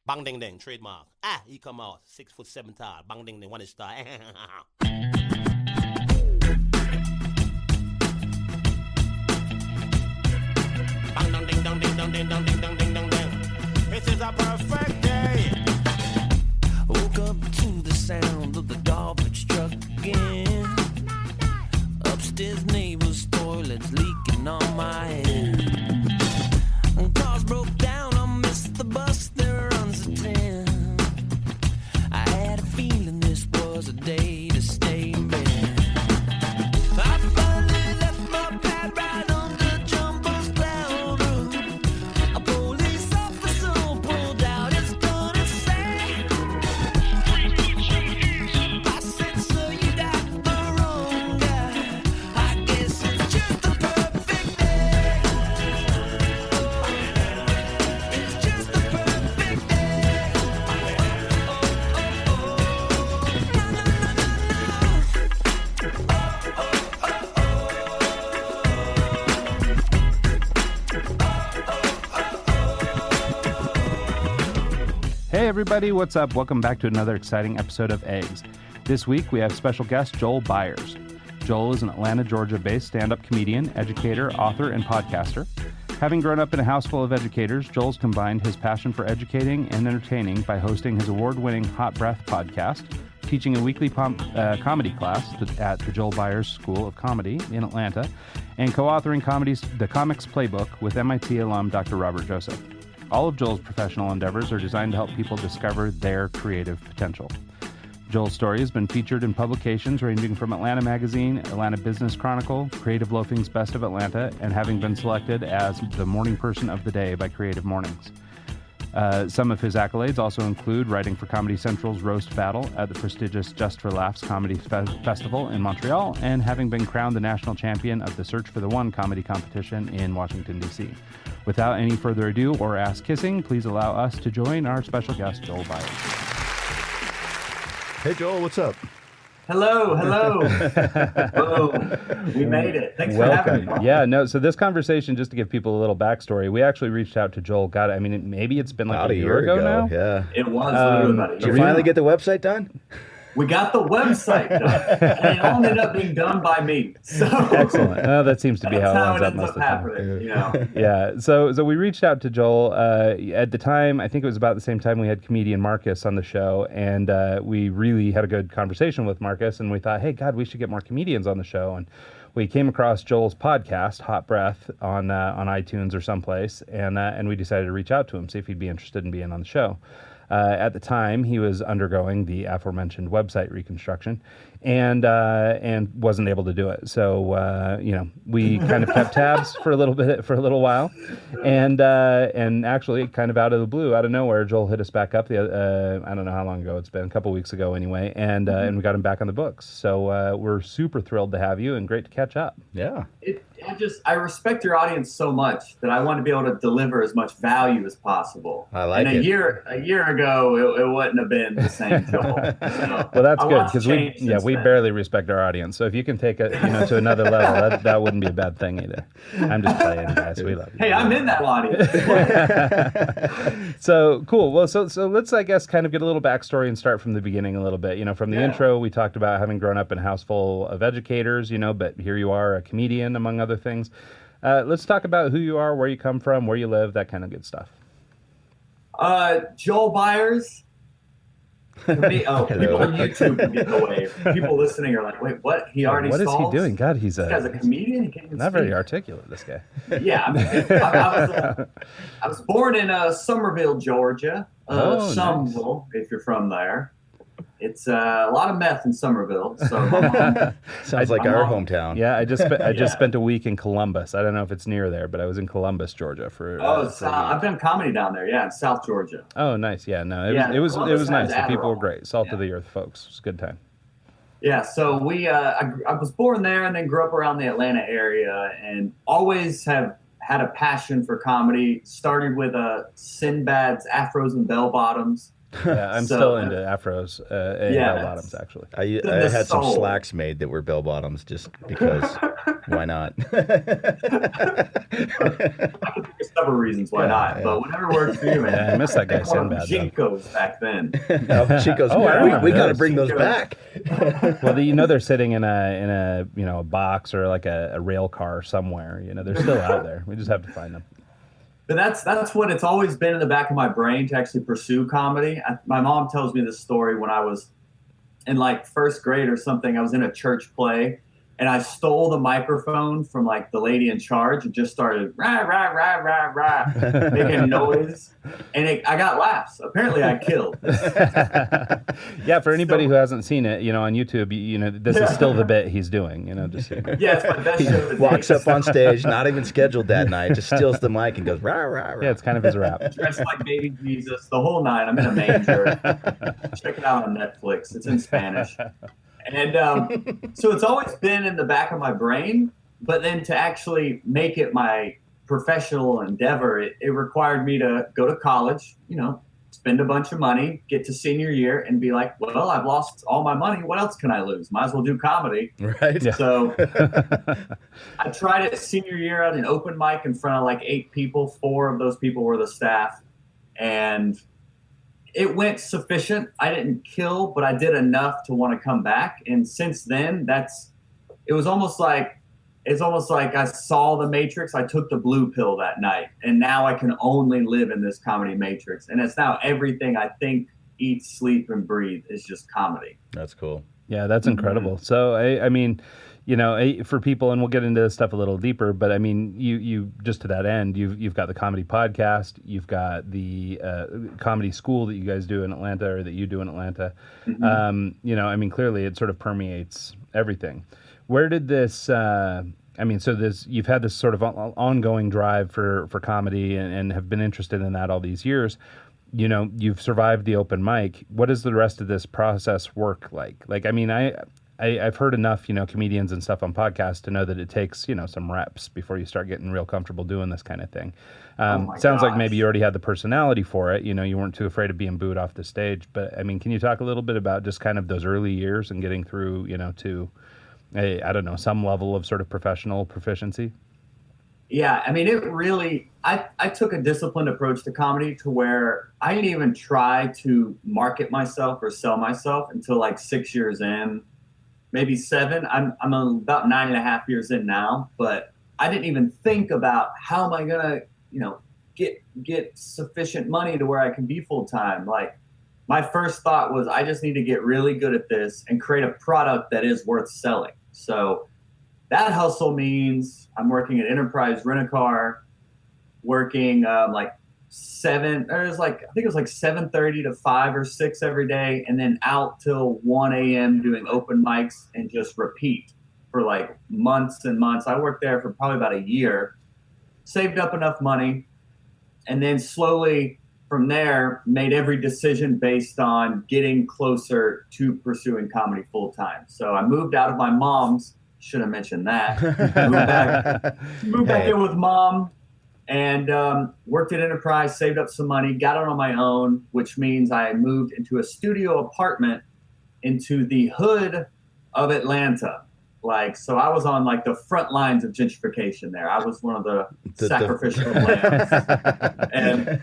Bang ding ding, trademark. He come out 6'7" tall. Bang ding ding, 1 star. Bang dong ding dong ding dong ding dong ding dong ding dong ding. This is a perfect day. Woke up to the sound of the garbage truck again. Upstairs neighbor's toilet's leaking on my head. Cars broke down, I missed the bus, there runs a 10. I had a feeling this was a day to stay in bed. I finally left my pad right on the jumbo's cloud roof. A police officer pulled out his gun and said, I said, sir, you got the wrong guy. I guess it's just the perfect day. It's just the perfect day. Hey everybody, what's up? Welcome back to another exciting episode of Eggs. This week we have special guest Joel Byars. Joel is an Atlanta, Georgia-based stand-up comedian, educator, author, and podcaster. Having grown up in a house full of educators, Joel's combined his passion for educating and entertaining by hosting his award-winning Hot Breath podcast, teaching a weekly comedy class at the Joel Byars School of Comedy in Atlanta, and co-authoring The Comics Playbook with MIT alum Dr. Robert Joseph. All of Joel's professional endeavors are designed to help people discover their creative potential. Joel's story has been featured in publications ranging from Atlanta Magazine, Atlanta Business Chronicle, Creative Loafing's Best of Atlanta, and having been selected as the morning person of the day by Creative Mornings. Some of his accolades also include writing for Comedy Central's Roast Battle at the prestigious Just for Laughs Comedy Festival in Montreal, and having been crowned the national champion of the Search for the One comedy competition in Washington, D.C. Without any further ado or ass kissing, please allow us to join our special guest, Joel Byars. Hey, Joel, what's up? Hello. Boom. We made it. Thanks for having me. Yeah, no, so this conversation, just to give people a little backstory, we actually reached out to Joel. God, I mean, maybe it's been like About a year ago now? Yeah. It was literally about a year. Did you finally get the website done? We got the website done, and it all ended up being done by me. So excellent. Oh, that seems to be how it ends up happening. You know? Yeah. So we reached out to Joel at the time. I think it was about the same time we had comedian Marcus on the show, and we really had a good conversation with Marcus. And we thought, hey, God, we should get more comedians on the show. And we came across Joel's podcast, Hot Breath, on iTunes or someplace, and we decided to reach out to him, see if he'd be interested in being on the show. At the time, he was undergoing the aforementioned website reconstruction, and wasn't able to do it. So we kind of kept tabs for a little while, and actually, kind of out of the blue, out of nowhere, Joel hit us back up. I don't know how long ago it's been, a couple weeks ago anyway, and we got him back on the books. So we're super thrilled to have you, and great to catch up. Yeah. I respect your audience so much that I want to be able to deliver as much value as possible. I like and it. A year ago, it wouldn't have been the same Joel. So well, that's good, because we barely respect our audience. So if you can take it to another level, that wouldn't be a bad thing either. I'm just playing, guys. We love you. Hey, I'm in that audience. So cool. Well, so let's, I guess, kind of get a little backstory and start from the beginning a little bit. From the intro, we talked about having grown up in a house full of educators, but here you are, a comedian, among other things. Let's talk about who you are, where you come from, where you live, that kind of good stuff. Joel Byars. People on YouTube can get the wave. People listening are like, wait, what? He already What stalls? is he doing? God, This guy's a comedian? He can't even not speak. very articulate, this guy. Yeah. I was born in Somerville, Georgia. Somerville, nice. If you're from there. It's a lot of meth in Somerville. So sounds like our hometown. Yeah, I just spent a week in Columbus. I don't know if it's near there, but I was in Columbus, Georgia for. I've done comedy down there. Yeah, in South Georgia. Oh, nice. Yeah, no, it was nice. The people were great. Salt of the earth folks. It was a good time. Yeah, so I was born there and then grew up around the Atlanta area and always have had a passion for comedy. Started with Sinbad's Afros and Bell Bottoms. Yeah, I'm still into afros and bell bottoms, actually. I had some slacks made that were bell bottoms just because. Why not? I can think of several reasons why not, but whatever works for you, man. Yeah, I miss that guy Sinbad. Jinkos back then. Chico's. We got to bring those back. Well, they're sitting in a a box or like a rail car somewhere. They're still out there. We just have to find them. But that's what it's always been in the back of my brain to actually pursue comedy. My mom tells me this story when I was in like first grade or something. I was in a church play. And I stole the microphone from like the lady in charge and just started rah, rah, rah, rah, rah, making noise. And I got laughs. Apparently I killed. Yeah, for anybody who hasn't seen it, on YouTube, this is still the bit he's doing, just yeah, it's my best show of the day. Walks up on stage, not even scheduled that night, just steals the mic and goes rah, rah, rah. Yeah, it's kind of his rap. Dressed like baby Jesus the whole night. I'm in a manger. Check it out on Netflix. It's in Spanish. And so it's always been in the back of my brain, but then to actually make it my professional endeavor, it required me to go to college, spend a bunch of money, get to senior year and be like, well, I've lost all my money. What else can I lose? Might as well do comedy. Right. Yeah. So I tried it senior year at an open mic in front of like 8 people. 4 of those people were the staff. And it went sufficient. I didn't kill, but I did enough to want to come back. And since then, it was almost like I saw the Matrix. I took the blue pill that night, and now I can only live in this comedy matrix. And it's now everything I think, eat, sleep, and breathe is just comedy. That's cool. Yeah, that's incredible. Mm-hmm. So I mean, for people, and we'll get into this stuff a little deeper, but I mean, you just to that end, you've got the comedy podcast, you've got the comedy school that you guys do in Atlanta, or that you do in Atlanta. Mm-hmm. I mean, clearly it sort of permeates everything. Where did this? You've had this sort of ongoing drive for comedy and have been interested in that all these years. You've survived the open mic. What does the rest of this process work like? Like, I mean, I've heard enough, comedians and stuff on podcasts to know that it takes, some reps before you start getting real comfortable doing this kind of thing. Sounds like maybe you already had the personality for it. You weren't too afraid of being booed off the stage. But I mean, can you talk a little bit about just kind of those early years and getting through, to some level of sort of professional proficiency? Yeah, I mean, it really, I took a disciplined approach to comedy to where I didn't even try to market myself or sell myself until like 6 years in, maybe 7. I'm about 9.5 years in now, but I didn't even think about how am I going to, get sufficient money to where I can be full-time. Like, my first thought was I just need to get really good at this and create a product that is worth selling. So that hustle means I'm working at Enterprise Rent-A-Car, working I think it was like 7:30 to 5 or 6 every day, and then out till 1 a.m. doing open mics and just repeat for like months and months. I worked there for probably about a year, saved up enough money, and then slowly from there made every decision based on getting closer to pursuing comedy full time. So I moved out of my mom's. Should have mentioned that. Moved back in with mom and worked at Enterprise, saved up some money, got out on my own, which means I moved into a studio apartment into the hood of Atlanta. So I was on like the front lines of gentrification there. I was one of the sacrificial lambs. And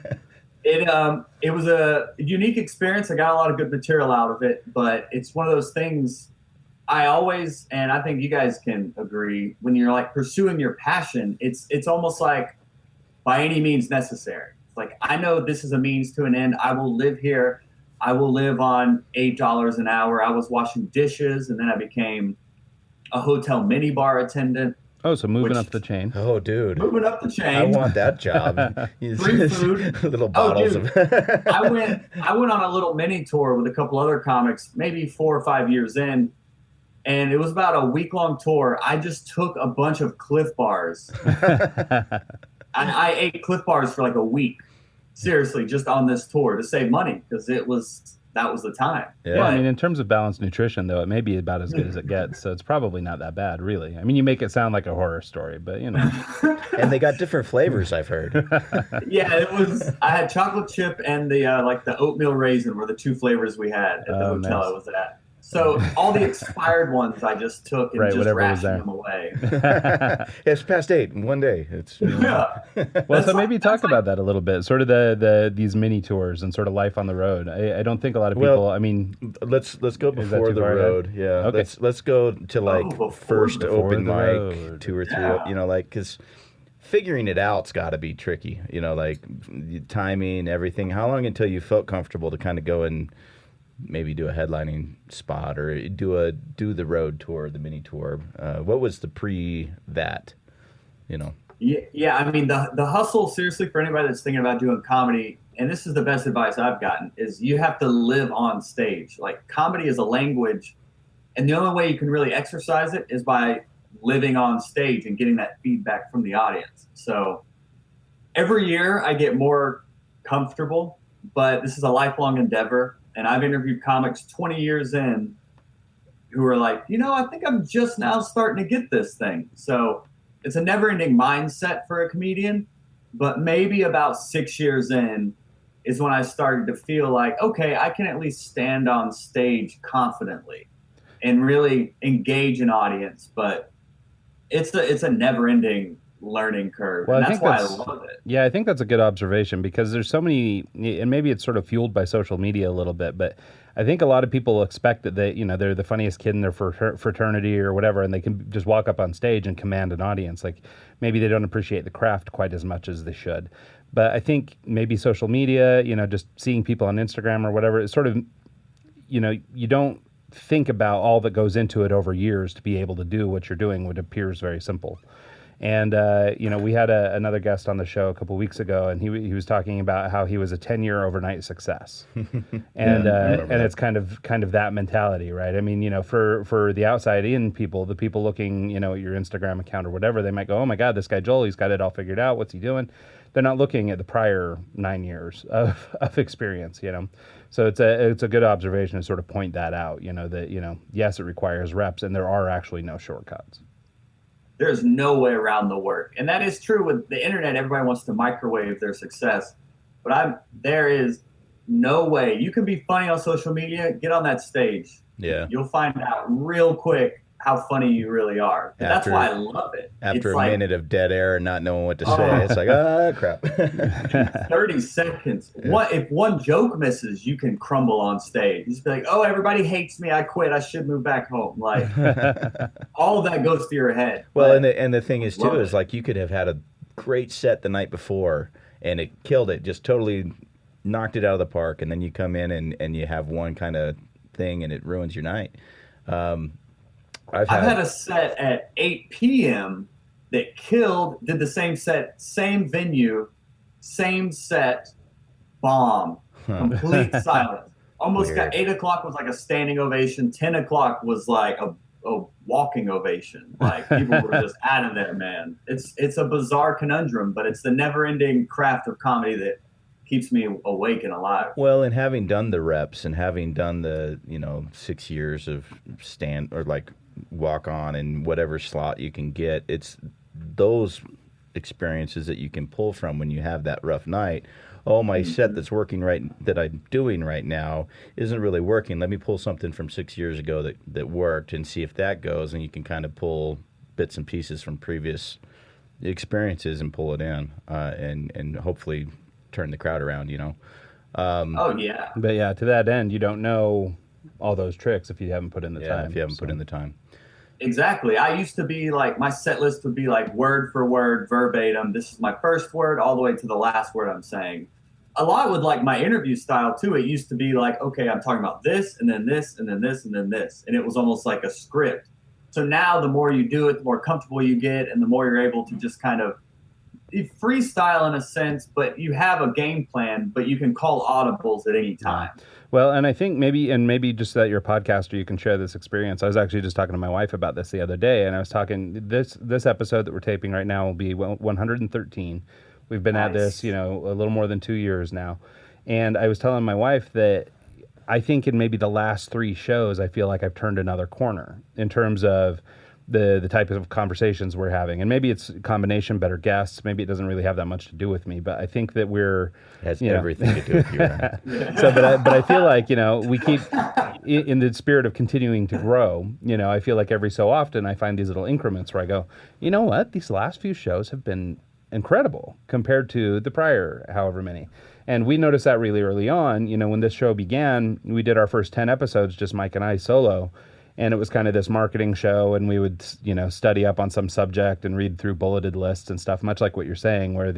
it was a unique experience. I got a lot of good material out of it, but it's one of those things I always, and I think you guys can agree, when you're like pursuing your passion, it's almost like by any means necessary. It's like, I know this is a means to an end. I will live here. I will live on $8 an hour. I was washing dishes, and then I became a hotel minibar attendant. Oh, so moving up the chain. Oh, dude. Moving up the chain. I want that job. Free food. Little bottles of. I went on a little mini tour with a couple other comics, maybe 4 or 5 years in. And it was about a week-long tour. I just took a bunch of Cliff Bars. And I ate Cliff Bars for like a week. Seriously, just on this tour to save money because it was that was the time. Yeah. Well, I mean, in terms of balanced nutrition, though, it may be about as good as it gets. So it's probably not that bad, really. I mean, you make it sound like a horror story, but you know. And they got different flavors, I've heard. Yeah, it was. I had chocolate chip and the like the oatmeal raisin were the two flavors we had at the hotel nice. I was at. So all the expired ones I just took and Right, just whatever was rationed there. them away. It's past 8 in one day. It's Yeah. Well, so maybe talk about that a little bit, sort of these mini tours and sort of life on the road. I don't think a lot of people. Well, I mean, let's go Is that before too the far ahead? road. Yeah. Okay. Let's go to like before first the open Before the mic, road. 2 or 3. Yeah. You know, like because figuring it out's got to be tricky. You know, like timing, everything. How long until you felt comfortable to kind of go and maybe do a headlining spot or do the road tour, the mini tour? What was the pre that? You know. Yeah, I mean the hustle, seriously, for anybody that's thinking about doing comedy, and this is the best advice I've gotten, is you have to live on stage. Like comedy is a language, and the only way you can really exercise it is by living on stage and getting that feedback from the audience. So every year I get more comfortable, but this is a lifelong endeavor. And I've interviewed comics 20 years in who are like, I think I'm just now starting to get this thing. So it's a never-ending mindset for a comedian, but maybe about 6 years in is when I started to feel like, okay, I can at least stand on stage confidently and really engage an audience. But it's a never-ending learning curve, Well, and I that's think why I that's- love it. yeah, I think that's a good observation because there's so many, and maybe it's sort of fueled by social media a little bit, but I think a lot of people expect that they're the funniest kid in their fraternity or whatever, and they can just walk up on stage and command an audience. Like maybe they don't appreciate the craft quite as much as they should. But I think maybe social media, just seeing people on Instagram or whatever, it's sort of, you don't think about all that goes into it over years to be able to do what you're doing, what appears very simple. And, we had another guest on the show a couple weeks ago, and he was talking about how he was a 10-year overnight success. And it's kind of that mentality, right? I mean, for the outside in people, the people looking, at your Instagram account or whatever, they might go, oh my God, this guy Joel, he's got it all figured out. What's he doing? They're not looking at the prior 9 years of experience, So it's a good observation to sort of point that out, that, yes, it requires reps, and there are actually no shortcuts. There's no way around the work. And that is true with the internet. Everybody wants to microwave their success. But there is no way. You can be funny on social media, get on that stage. Yeah. You'll find out real quick how funny you really are. And that's why I love it. After it's a minute of dead air and not knowing what to say, it's like, crap. 30 seconds. If one joke misses, you can crumble on stage. You just be like, oh, everybody hates me. I quit. I should move back home. Like, all of that goes to your head. Well, But and the thing is, too, is like you could have had a great set the night before and it killed it, just totally knocked it out of the park. And then you come in and you have one kind of thing and it ruins your night. I've had a set at 8 p.m. that killed, did the same set, same venue, same set, bomb, complete silence. Almost Weird. got 8 o'clock was like a standing ovation. 10 o'clock was like a walking ovation. Like people were just out of there, man. It's a bizarre conundrum, but it's the never-ending craft of comedy that keeps me awake and alive. Well, and having done the reps and having done the 6 years of stand or like walk on and whatever slot you can get, it's those experiences that you can pull from when you have that rough night. Oh, my set that's working right, that I'm doing right now isn't really working. Let me pull something from 6 years ago that worked and see if that goes. And you can kind of pull bits and pieces from previous experiences and pull it in and hopefully turn the crowd around, Oh, yeah. But yeah, to that end, you don't know all those tricks if you haven't put in the time. if you haven't put in the time. Exactly. I used to be like, my set list would be like word for word, verbatim. This is my first word all the way to the last word I'm saying. A lot with like my interview style too. It used to be like, okay, I'm talking about this and then this and then this and then this. And it was almost like a script. So now the more you do it, the more comfortable you get and the more you're able to just kind of freestyle in a sense, but you have a game plan, but you can call audibles at any time. Well, and I think maybe just that you're a podcaster, you can share this experience. I was actually just talking to my wife about this the other day, and I was talking, this episode that we're taping right now will be 113. We've been at this, a little more than 2 years now. And I was telling my wife that I think in maybe the last 3 shows, I feel like I've turned another corner in terms of the type of conversations we're having. And maybe it's a combination, better guests. Maybe it doesn't really have that much to do with me, but I think that It has everything to do with you. Right? So, but I feel like, we keep, in the spirit of continuing to grow, I feel like every so often I find these little increments where I go, you know what, these last few shows have been incredible compared to the prior however many. And we noticed that really early on. When this show began, we did our first 10 episodes, just Mike and I solo. And it was kind of this marketing show, and we would, study up on some subject and read through bulleted lists and stuff, much like what you're saying, where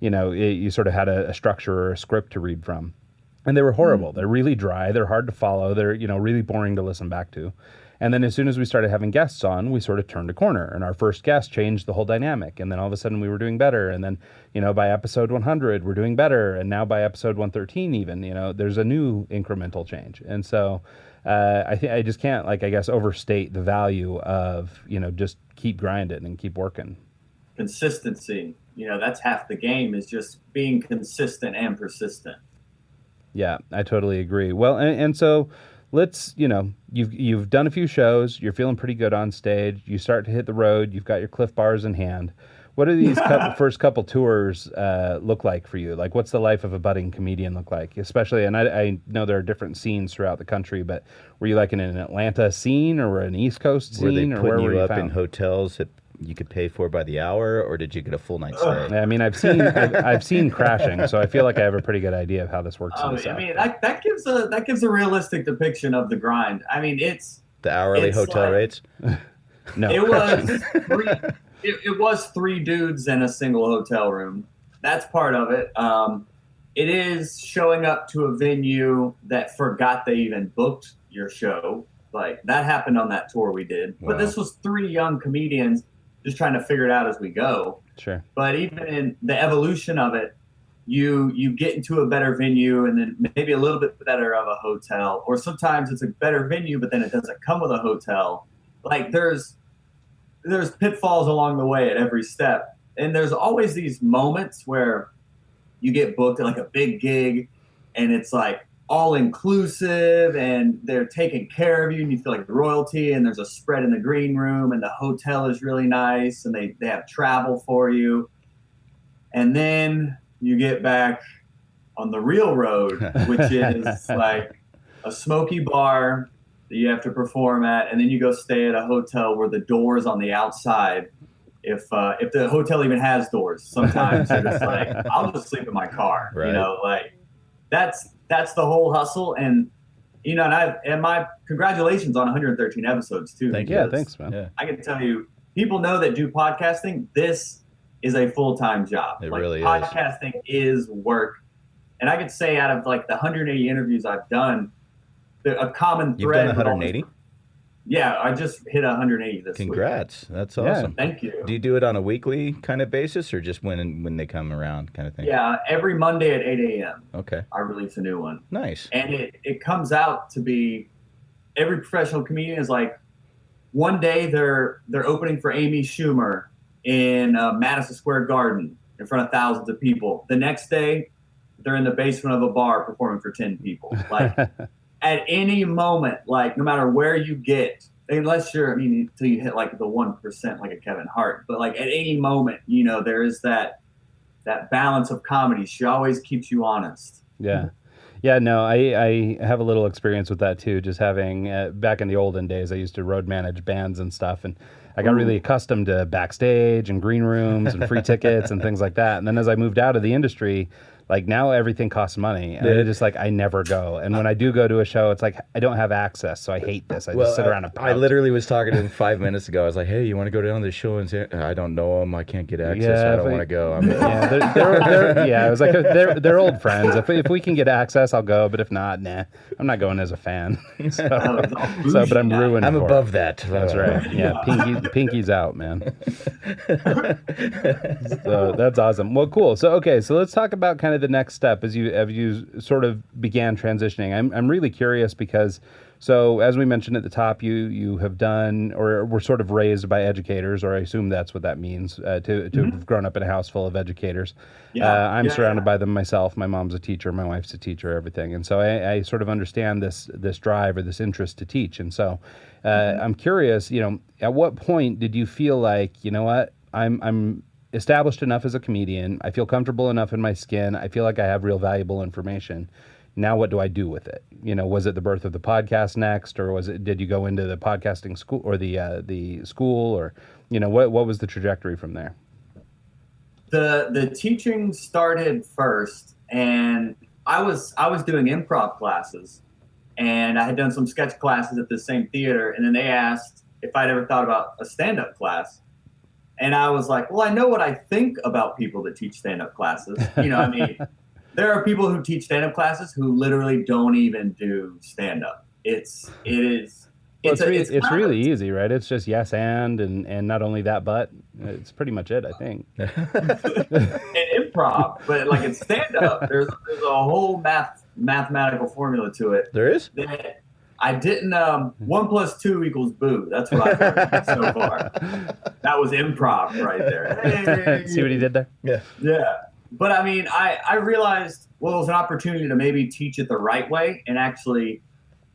you sort of had a structure or a script to read from. And they were horrible. They're really dry. They're hard to follow. They're, really boring to listen back to. And then as soon as we started having guests on, we sort of turned a corner, and our first guest changed the whole dynamic. And then all of a sudden we were doing better. And then, by episode 100, we're doing better. And now by episode 113 even, there's a new incremental change. And so I just can't, overstate the value of, just keep grinding and keep working. Consistency, that's half the game, is just being consistent and persistent. Yeah, I totally agree. Well, and so let's, you've done a few shows, you're feeling pretty good on stage, you start to hit the road, you've got your Cliff Bars in hand. What do these first couple tours look like for you? Like, what's the life of a budding comedian look like? Especially, and I know there are different scenes throughout the country, but were you like in an Atlanta scene or an East Coast scene? Were they or putting where were you up found? in hotels that you could pay for by the hour, or did you get a full night's stay? I mean, I've seen Crashing, so I feel like I have a pretty good idea of how this works. That gives a realistic depiction of the grind. I mean, it's the hourly hotel rates. No, it was it was 3 dudes in a single hotel room. That's part of it. It is showing up to a venue that forgot they even booked your show. Like, that happened on that tour we did. Wow. But this was 3 young comedians just trying to figure it out as we go. Sure. But even in the evolution of it, you get into a better venue and then maybe a little bit better of a hotel. Or sometimes it's a better venue, but then it doesn't come with a hotel. Like, there's pitfalls along the way at every step. And there's always these moments where you get booked at like a big gig and it's like all inclusive and they're taking care of you and you feel like royalty, and there's a spread in the green room and the hotel is really nice and they have travel for you. And then you get back on the real road, which is like a smoky bar that you have to perform at, and then you go stay at a hotel where the door's on the outside. If the hotel even has doors, sometimes you're just like, I'll just sleep in my car. Right. Like that's the whole hustle. And and my congratulations on 113 episodes too. Thank you. Yeah, thanks, man. Yeah. I can tell you, people know that do podcasting, this is a full-time job. It really is. Podcasting is work. And I could say out of like the 180 interviews I've done, a common You've thread. done 180? Yeah, I just hit 180 this week. Congrats. That's Yeah. awesome. Thank you. Do you do it on a weekly kind of basis, or just when they come around kind of thing? Yeah, every Monday at 8 a.m. Okay. I release a new one. Nice. And it comes out to be, every professional comedian is like, one day they're opening for Amy Schumer in Madison Square Garden in front of thousands of people. The next day, they're in the basement of a bar performing for 10 people. Like, at any moment, like, no matter where you get, unless until you hit like the 1%, like a Kevin Hart, but like at any moment, there is that balance of comedy. She always keeps you honest. Yeah. Yeah, no, I have a little experience with that too. Just having, back in the olden days, I used to road manage bands and stuff. And I got really accustomed to backstage and green rooms and free tickets and things like that. And then as I moved out of the industry, like, now everything costs money. And I just, like, I never go. And when I do go to a show, it's like, I don't have access, so I hate this. I just sit around and pout. I literally was talking to him 5 minutes ago. I was like, hey, you want to go down to the show? And say, I don't know him. I can't get access. I don't want to go. I was like, they're old friends. If we can get access, I'll go. But if not, nah, I'm not going as a fan. But I'm ruined. I'm for above it. that. That's right. Yeah, pinky's out, man. So that's awesome. Well, cool. So let's talk about kind of of the next step as you sort of began transitioning? I'm really curious because, so as we mentioned at the top, you have done or were sort of raised by educators, or I assume that's what that means, to have grown up in a house full of educators. I'm surrounded by them myself. My mom's a teacher, my wife's a teacher, everything, and so I sort of understand this drive or this interest to teach. And so I'm curious, at what point did you feel like, you know what, I'm established enough as a comedian, I feel comfortable enough in my skin, I feel like I have real valuable information. Now what do I do with it? Was it the birth of the podcast next, or did you go into the podcasting school or the school, or what was the trajectory from there? The teaching started first, and I was doing improv classes, and I had done some sketch classes at the same theater, and then they asked if I'd ever thought about a stand-up class. And I was like, well, I know what I think about people that teach stand-up classes. There are people who teach stand-up classes who literally don't even do stand-up. It's really easy, right? It's just yes and not only that, but it's pretty much it, I think. And improv, but like in stand-up, there's a whole mathematical formula to it. There is? That I didn't. 1 + 2 = boo. That's what I've heard so far. That was improv right there. Hey. See what he did there? Yeah. Yeah. But I mean, I realized, well, it was an opportunity to maybe teach it the right way and actually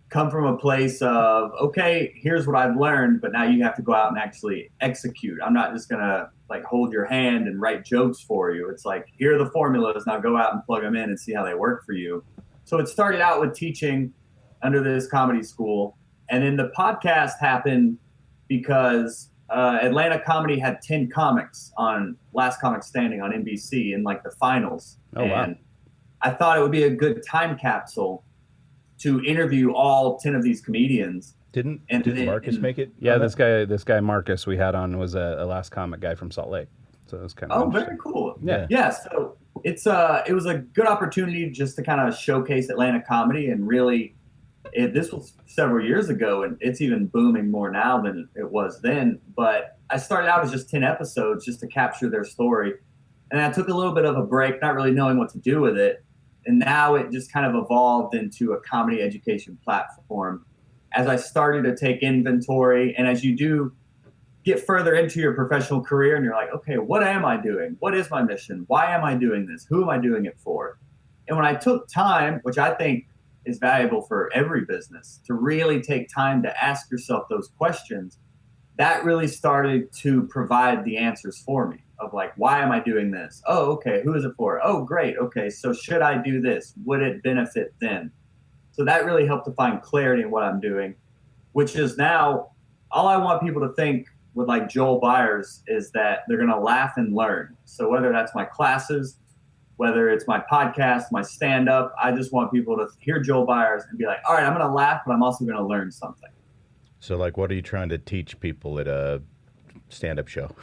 come from a place of, okay, here's what I've learned, but now you have to go out and actually execute. I'm not just going to like hold your hand and write jokes for you. It's like, here are the formulas. Now go out and plug them in and see how they work for you. So it started out with teaching under this comedy school. And then the podcast happened because Atlanta Comedy had 10 comics on Last Comic Standing on NBC in like the finals. Oh, wow. And I thought it would be a good time capsule to interview all 10 of these comedians. Didn't Marcus make it? Yeah, this guy Marcus we had on was a Last Comic guy from Salt Lake. So it was kind of very cool. Yeah. Yeah. So it was a good opportunity just to kind of showcase Atlanta comedy, and really this was several years ago, and it's even booming more now than it was then. But I started out as just 10 episodes just to capture their story. And I took a little bit of a break, not really knowing what to do with it. And now it just kind of evolved into a comedy education platform as I started to take inventory. And as you do get further into your professional career and you're like, okay, what am I doing? What is my mission? Why am I doing this? Who am I doing it for? And when I took time, which I think is valuable for every business, to really take time to ask yourself those questions, that really started to provide the answers for me of like, why am I doing this? Oh, okay. Who is it for? Oh, great. Okay. So should I do this? Would it benefit them? So that really helped to find clarity in what I'm doing, which is now all I want people to think with like Joel Byars is that they're going to laugh and learn. So whether that's my classes, whether it's my podcast, my stand-up, I just want people to hear Joel Byars and be like, all right, I'm going to laugh, but I'm also going to learn something. So like, what are you trying to teach people at a stand-up show?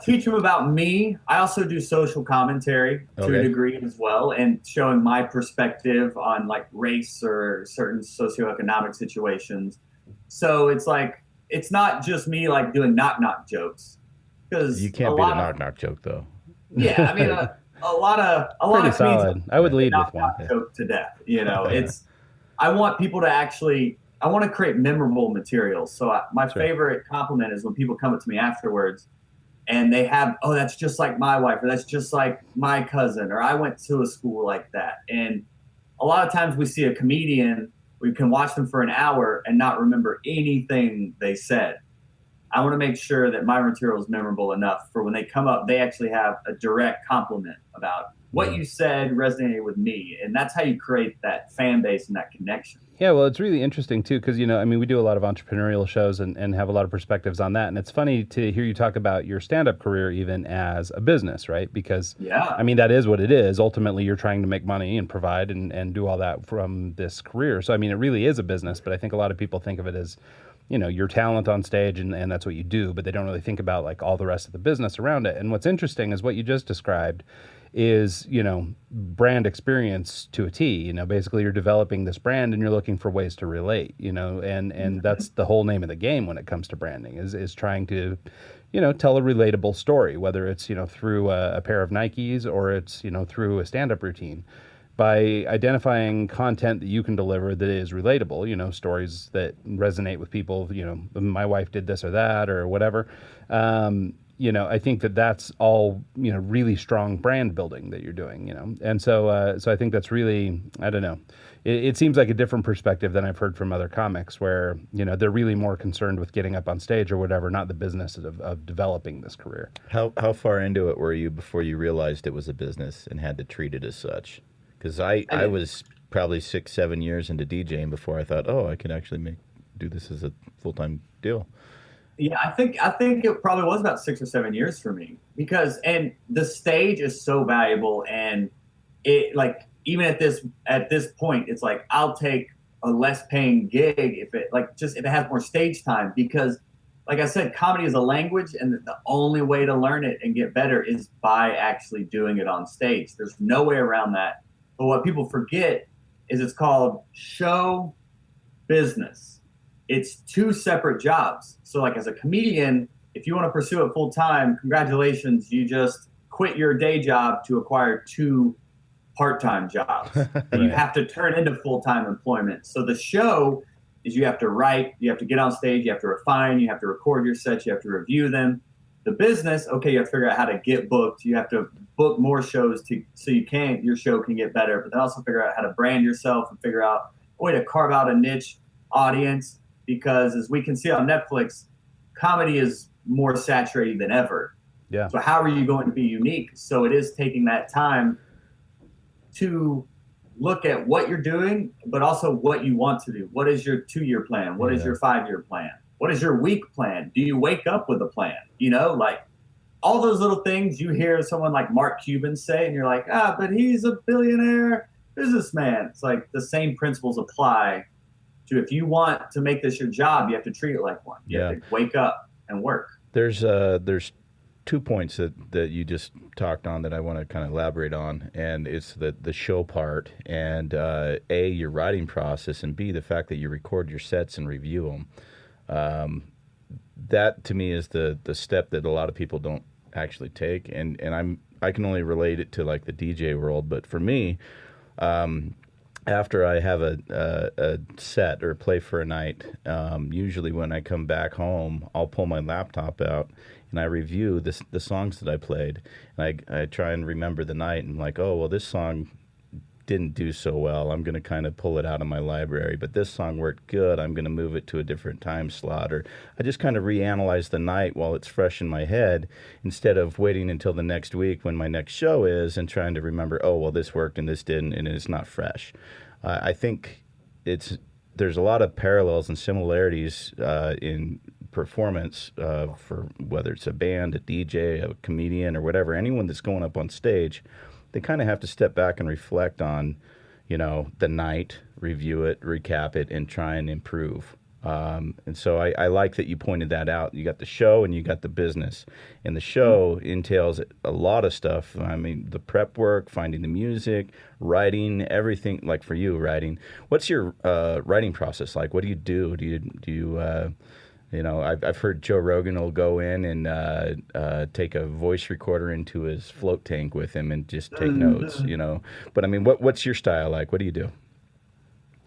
Teach them about me. I also do social commentary to a degree as well, and showing my perspective on like race or certain socioeconomic situations. So it's like, it's not just me like doing knock-knock jokes. Because you can't be the knock-knock joke though. Yeah, I mean, a lot of solid. I would lead with one. Joke to death. It's. I want people to actually. I want to create memorable materials. So my favorite compliment is when people come up to me afterwards, and they have, oh, that's just like my wife, or that's just like my cousin, or I went to a school like that. And a lot of times we see a comedian, we can watch them for an hour and not remember anything they said. I want to make sure that my material is memorable enough for when they come up, they actually have a direct compliment about what you said resonated with me. And that's how you create that fan base and that connection. Yeah, well, it's really interesting, too, because, we do a lot of entrepreneurial shows and have a lot of perspectives on that. And it's funny to hear you talk about your stand-up career even as a business, right? Because, that is what it is. Ultimately, you're trying to make money and provide and do all that from this career. So, it really is a business, but I think a lot of people think of it as, your talent on stage and that's what you do, but they don't really think about like all the rest of the business around it. And what's interesting is what you just described is, brand experience to a T. Basically you're developing this brand and you're looking for ways to relate, and that's the whole name of the game when it comes to branding is trying to, tell a relatable story, whether it's, through a pair of Nikes or it's, through a stand-up routine. By identifying content that you can deliver that is relatable, stories that resonate with people, my wife did this or that or whatever. I think that's all, really strong brand building that you're doing, And so I think that's really, I don't know. It seems like a different perspective than I've heard from other comics where, they're really more concerned with getting up on stage or whatever, not the business of developing this career. How far into it were you before you realized it was a business and had to treat it as such? Because I was probably 6-7 years into DJing before I thought, I could actually do this as a full-time deal. Yeah, I think it probably was about 6 or 7 years for me and the stage is so valuable, and it even at this point, it's like I'll take a less paying gig if it has more stage time, because like I said, comedy is a language, and the only way to learn it and get better is by actually doing it on stage. There's no way around that. But what people forget is it's called show business. It's 2 separate jobs. So like as a comedian, if you want to pursue it full time, congratulations, you just quit your day job to acquire 2 part-time jobs. And you have to turn into full-time employment. So the show is you have to write, you have to get on stage, you have to refine, you have to record your sets, you have to review them. The business, okay, you have to figure out how to get booked. You have to book more shows so your show can get better, but then also figure out how to brand yourself and figure out a way to carve out a niche audience, because as we can see on Netflix, comedy is more saturated than ever. Yeah. So how are you going to be unique? So it is taking that time to look at what you're doing, but also what you want to do. What is your 2-year plan? What is your 5-year plan? What is your week plan? Do you wake up with a plan? All those little things you hear someone like Mark Cuban say, and you're like, but he's a billionaire businessman. It's like the same principles apply to if you want to make this your job, you have to treat it like one. You have to wake up and work. There's 2 points that you just talked on that I want to kind of elaborate on, and it's the show part, and A, your writing process, and B, the fact that you record your sets and review them. That to me is the step that a lot of people don't actually take, and I can only relate it to like the DJ world, but for me, after I have a set or play for a night, usually when I come back home, I'll pull my laptop out and I review the songs that I played, and I try and remember the night, and like, this song didn't do so well. I'm going to kind of pull it out of my library, but this song worked good. I'm going to move it to a different time slot, or I just kind of reanalyze the night while it's fresh in my head, instead of waiting until the next week when my next show is and trying to remember, this worked and this didn't, and it's not fresh. I think there's a lot of parallels and similarities in performance for whether it's a band, a DJ, a comedian, or whatever, anyone that's going up on stage. They kind of have to step back and reflect on, the night, review it, recap it, and try and improve. And so I like that you pointed that out. You got the show and you got the business. And the show entails a lot of stuff. I mean, the prep work, finding the music, writing, everything. Like for you, writing. What's your writing process like? What do you do? Do you I've heard Joe Rogan will go in and take a voice recorder into his float tank with him and just take notes, But I mean, what's your style like? What do you do?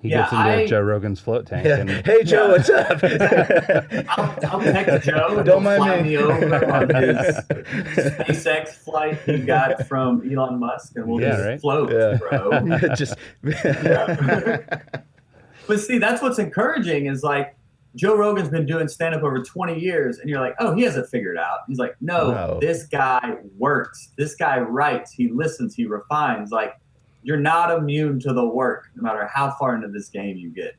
He gets into Joe Rogan's float tank. Yeah. And, hey, Joe, what's up? I'll text Joe and Don't he'll fly mind me. me over on his SpaceX flight he got from Elon Musk, and we'll float, bro. Just But see, that's what's encouraging is like, Joe Rogan's been doing stand-up over 20 years, and you're like, he has it figured out. He's like, no, this guy works. This guy writes. He listens. He refines. Like, you're not immune to the work, no matter how far into this game you get.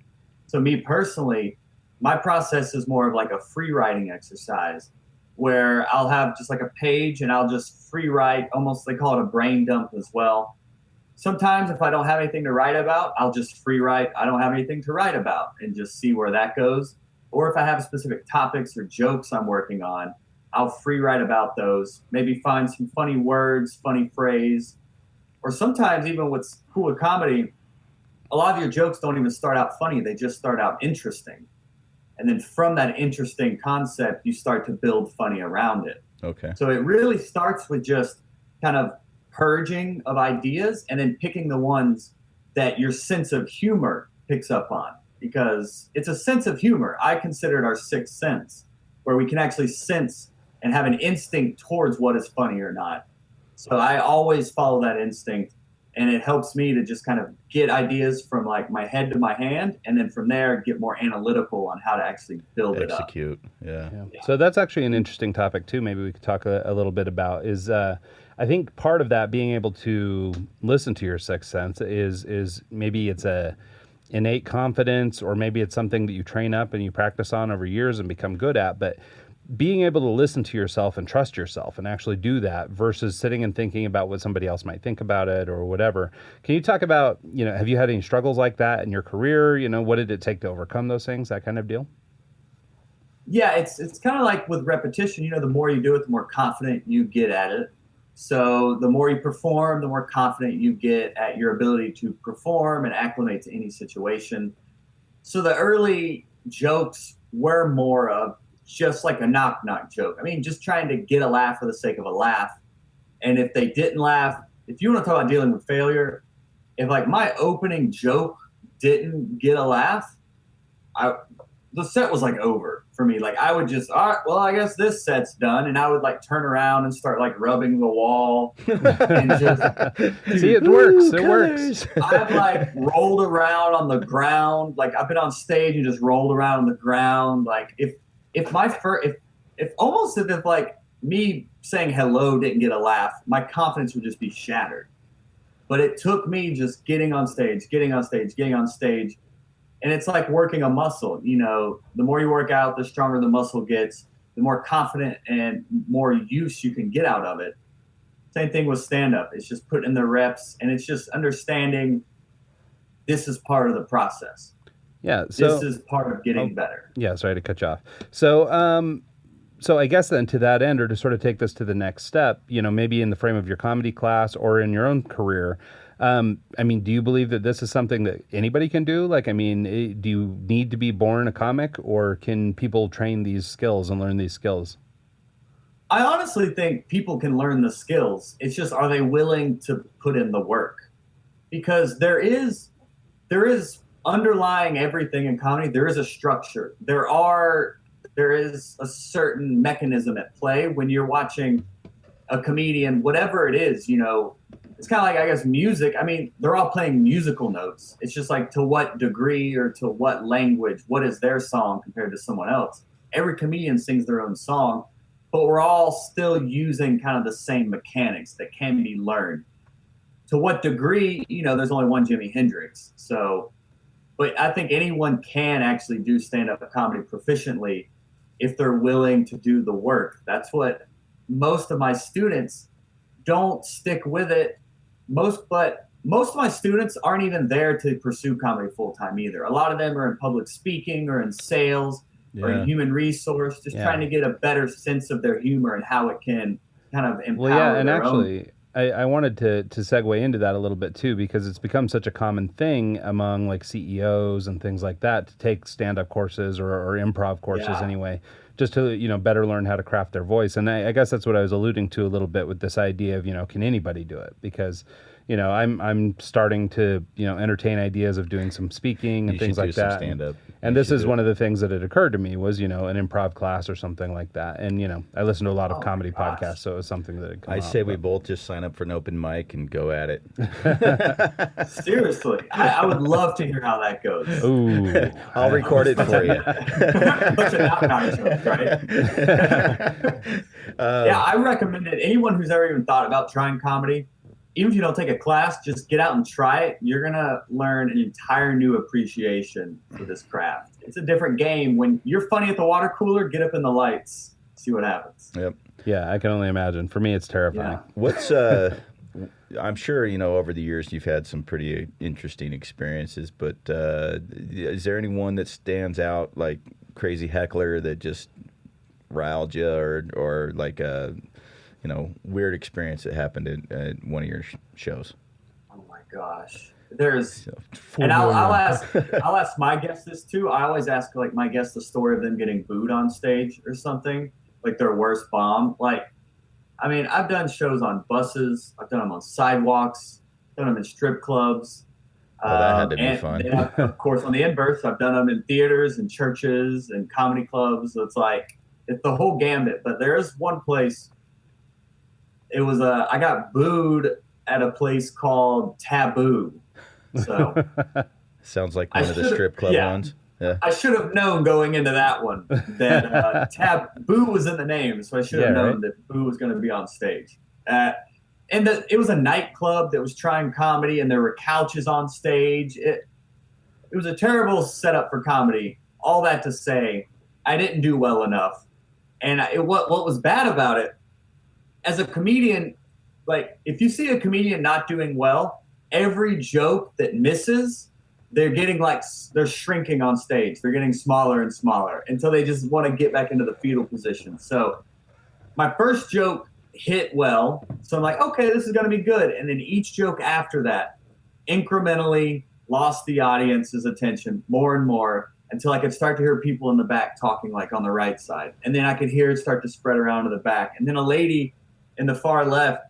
So me personally, my process is more of like a free writing exercise where I'll have just like a page and I'll just free write, almost they call it a brain dump as well. Sometimes if I don't have anything to write about, I'll just free write. I don't have anything to write about and just see where that goes. Or if I have specific topics or jokes I'm working on, I'll free write about those, maybe find some funny words, funny phrase, or sometimes even what's cool with comedy, a lot of your jokes don't even start out funny. They just start out interesting. And then from that interesting concept, you start to build funny around it. Okay. So it really starts with just kind of purging of ideas and then picking the ones that your sense of humor picks up on, because it's a sense of humor. I consider it our sixth sense, where we can actually sense and have an instinct towards what is funny or not. So I always follow that instinct, and it helps me to just kind of get ideas from like my head to my hand, and then from there get more analytical on how to actually build it up. Execute. Yeah. So that's actually an interesting topic too. Maybe we could talk a little bit about is I think part of that, being able to listen to your sixth sense, is maybe it's a innate confidence, or maybe it's something that you train up and you practice on over years and become good at. But being able to listen to yourself and trust yourself and actually do that versus sitting and thinking about what somebody else might think about it or whatever. Can you talk about, have you had any struggles like that in your career? What did it take to overcome those things, that kind of deal? Yeah, it's kind of like with repetition. The more you do it, the more confident you get at it. So the more you perform, the more confident you get at your ability to perform and acclimate to any situation. So the early jokes were more of just like a knock-knock joke. I mean, just trying to get a laugh for the sake of a laugh. And if they didn't laugh, if you want to talk about dealing with failure, if like my opening joke didn't get a laugh, the set was like over for me. Like I would just, all right, well, I guess this set's done. And I would like turn around and start like rubbing the wall and just see, it works. It works. I've like rolled around on the ground. Like I've been on stage and just rolled around on the ground. Like if like me saying hello didn't get a laugh, my confidence would just be shattered. But it took me just getting on stage. And it's like working a muscle. The more you work out, the stronger the muscle gets, the more confident and more use you can get out of it. Same thing with stand-up. It's just putting in the reps, and it's just understanding this is part of the process. Yeah. So this is part of getting better. Yeah. Sorry to cut you off. So I guess then to that end, or to sort of take this to the next step, maybe in the frame of your comedy class or in your own career, do you believe that this is something that anybody can do? Do you need to be born a comic, or can people train these skills and learn these skills? I honestly think people can learn the skills. It's just, are they willing to put in the work? Because there is underlying everything in comedy, there is a structure. There is a certain mechanism at play when you're watching a comedian, whatever it is, it's kind of like, I guess, music. I mean, they're all playing musical notes. It's just like, to what degree or to what language, what is their song compared to someone else? Every comedian sings their own song, but we're all still using kind of the same mechanics that can be learned. To what degree, there's only one Jimi Hendrix. So, but I think anyone can actually do stand-up comedy proficiently if they're willing to do the work. That's what most of my students don't stick with it. Most of my students aren't even there to pursue comedy full-time either. A lot of them are in public speaking or in sales or in human resource, just trying to get a better sense of their humor and how it can kind of empower and their actually, own. I wanted to segue into that a little bit too, because it's become such a common thing among like CEOs and things like that to take stand-up courses or improv courses anyway, just to, better learn how to craft their voice. And I guess that's what I was alluding to a little bit with this idea of, can anybody do it? Because, I'm starting to, entertain ideas of doing some speaking and things like that. Stand-up. And this is one of the things that had occurred to me was, an improv class or something like that. And, I listen to a lot of comedy podcasts, so it was something that had come up. We both just sign up for an open mic and go at it. Seriously, I would love to hear how that goes. Ooh. I'll record it for you. Bunch of knock-knock jokes, right? I recommend it. Anyone who's ever even thought about trying comedy, even if you don't take a class, just get out and try it. You're going to learn an entire new appreciation for this craft. It's a different game. When you're funny at the water cooler, get up in the lights, see what happens. Yep. Yeah, I can only imagine. For me, it's terrifying. Yeah. What's, I'm sure, over the years you've had some pretty interesting experiences, but is there anyone that stands out, like crazy heckler that just riled you or like a, weird experience that happened at one of your shows? Oh my gosh. There's, $4 and I'll million. ask my guests this too. I always ask like my guests the story of them getting booed on stage or something, like their worst bomb. Like, I mean, I've done shows on buses. I've done them on sidewalks. Done them in strip clubs. Oh, that had to be and fun. Then of course, on the inverse, I've done them in theaters and churches and comedy clubs. So it's like, it's the whole gambit. But there is one place. It was I got booed at a place called Taboo. So sounds like one of the strip club ones. Yeah. I should have known going into that one that Taboo was in the name, so I should have known that Boo was going to be on stage. And it was a nightclub that was trying comedy, and there were couches on stage. It was a terrible setup for comedy. All that to say, I didn't do well enough. And what was bad about it, as a comedian, like if you see a comedian not doing well, every joke that misses, they're shrinking on stage. They're getting smaller and smaller until they just want to get back into the fetal position. So my first joke hit well. So I'm like, okay, this is going to be good. And then each joke after that incrementally lost the audience's attention more and more until I could start to hear people in the back talking like on the right side. And then I could hear it start to spread around to the back. And then a lady in the far left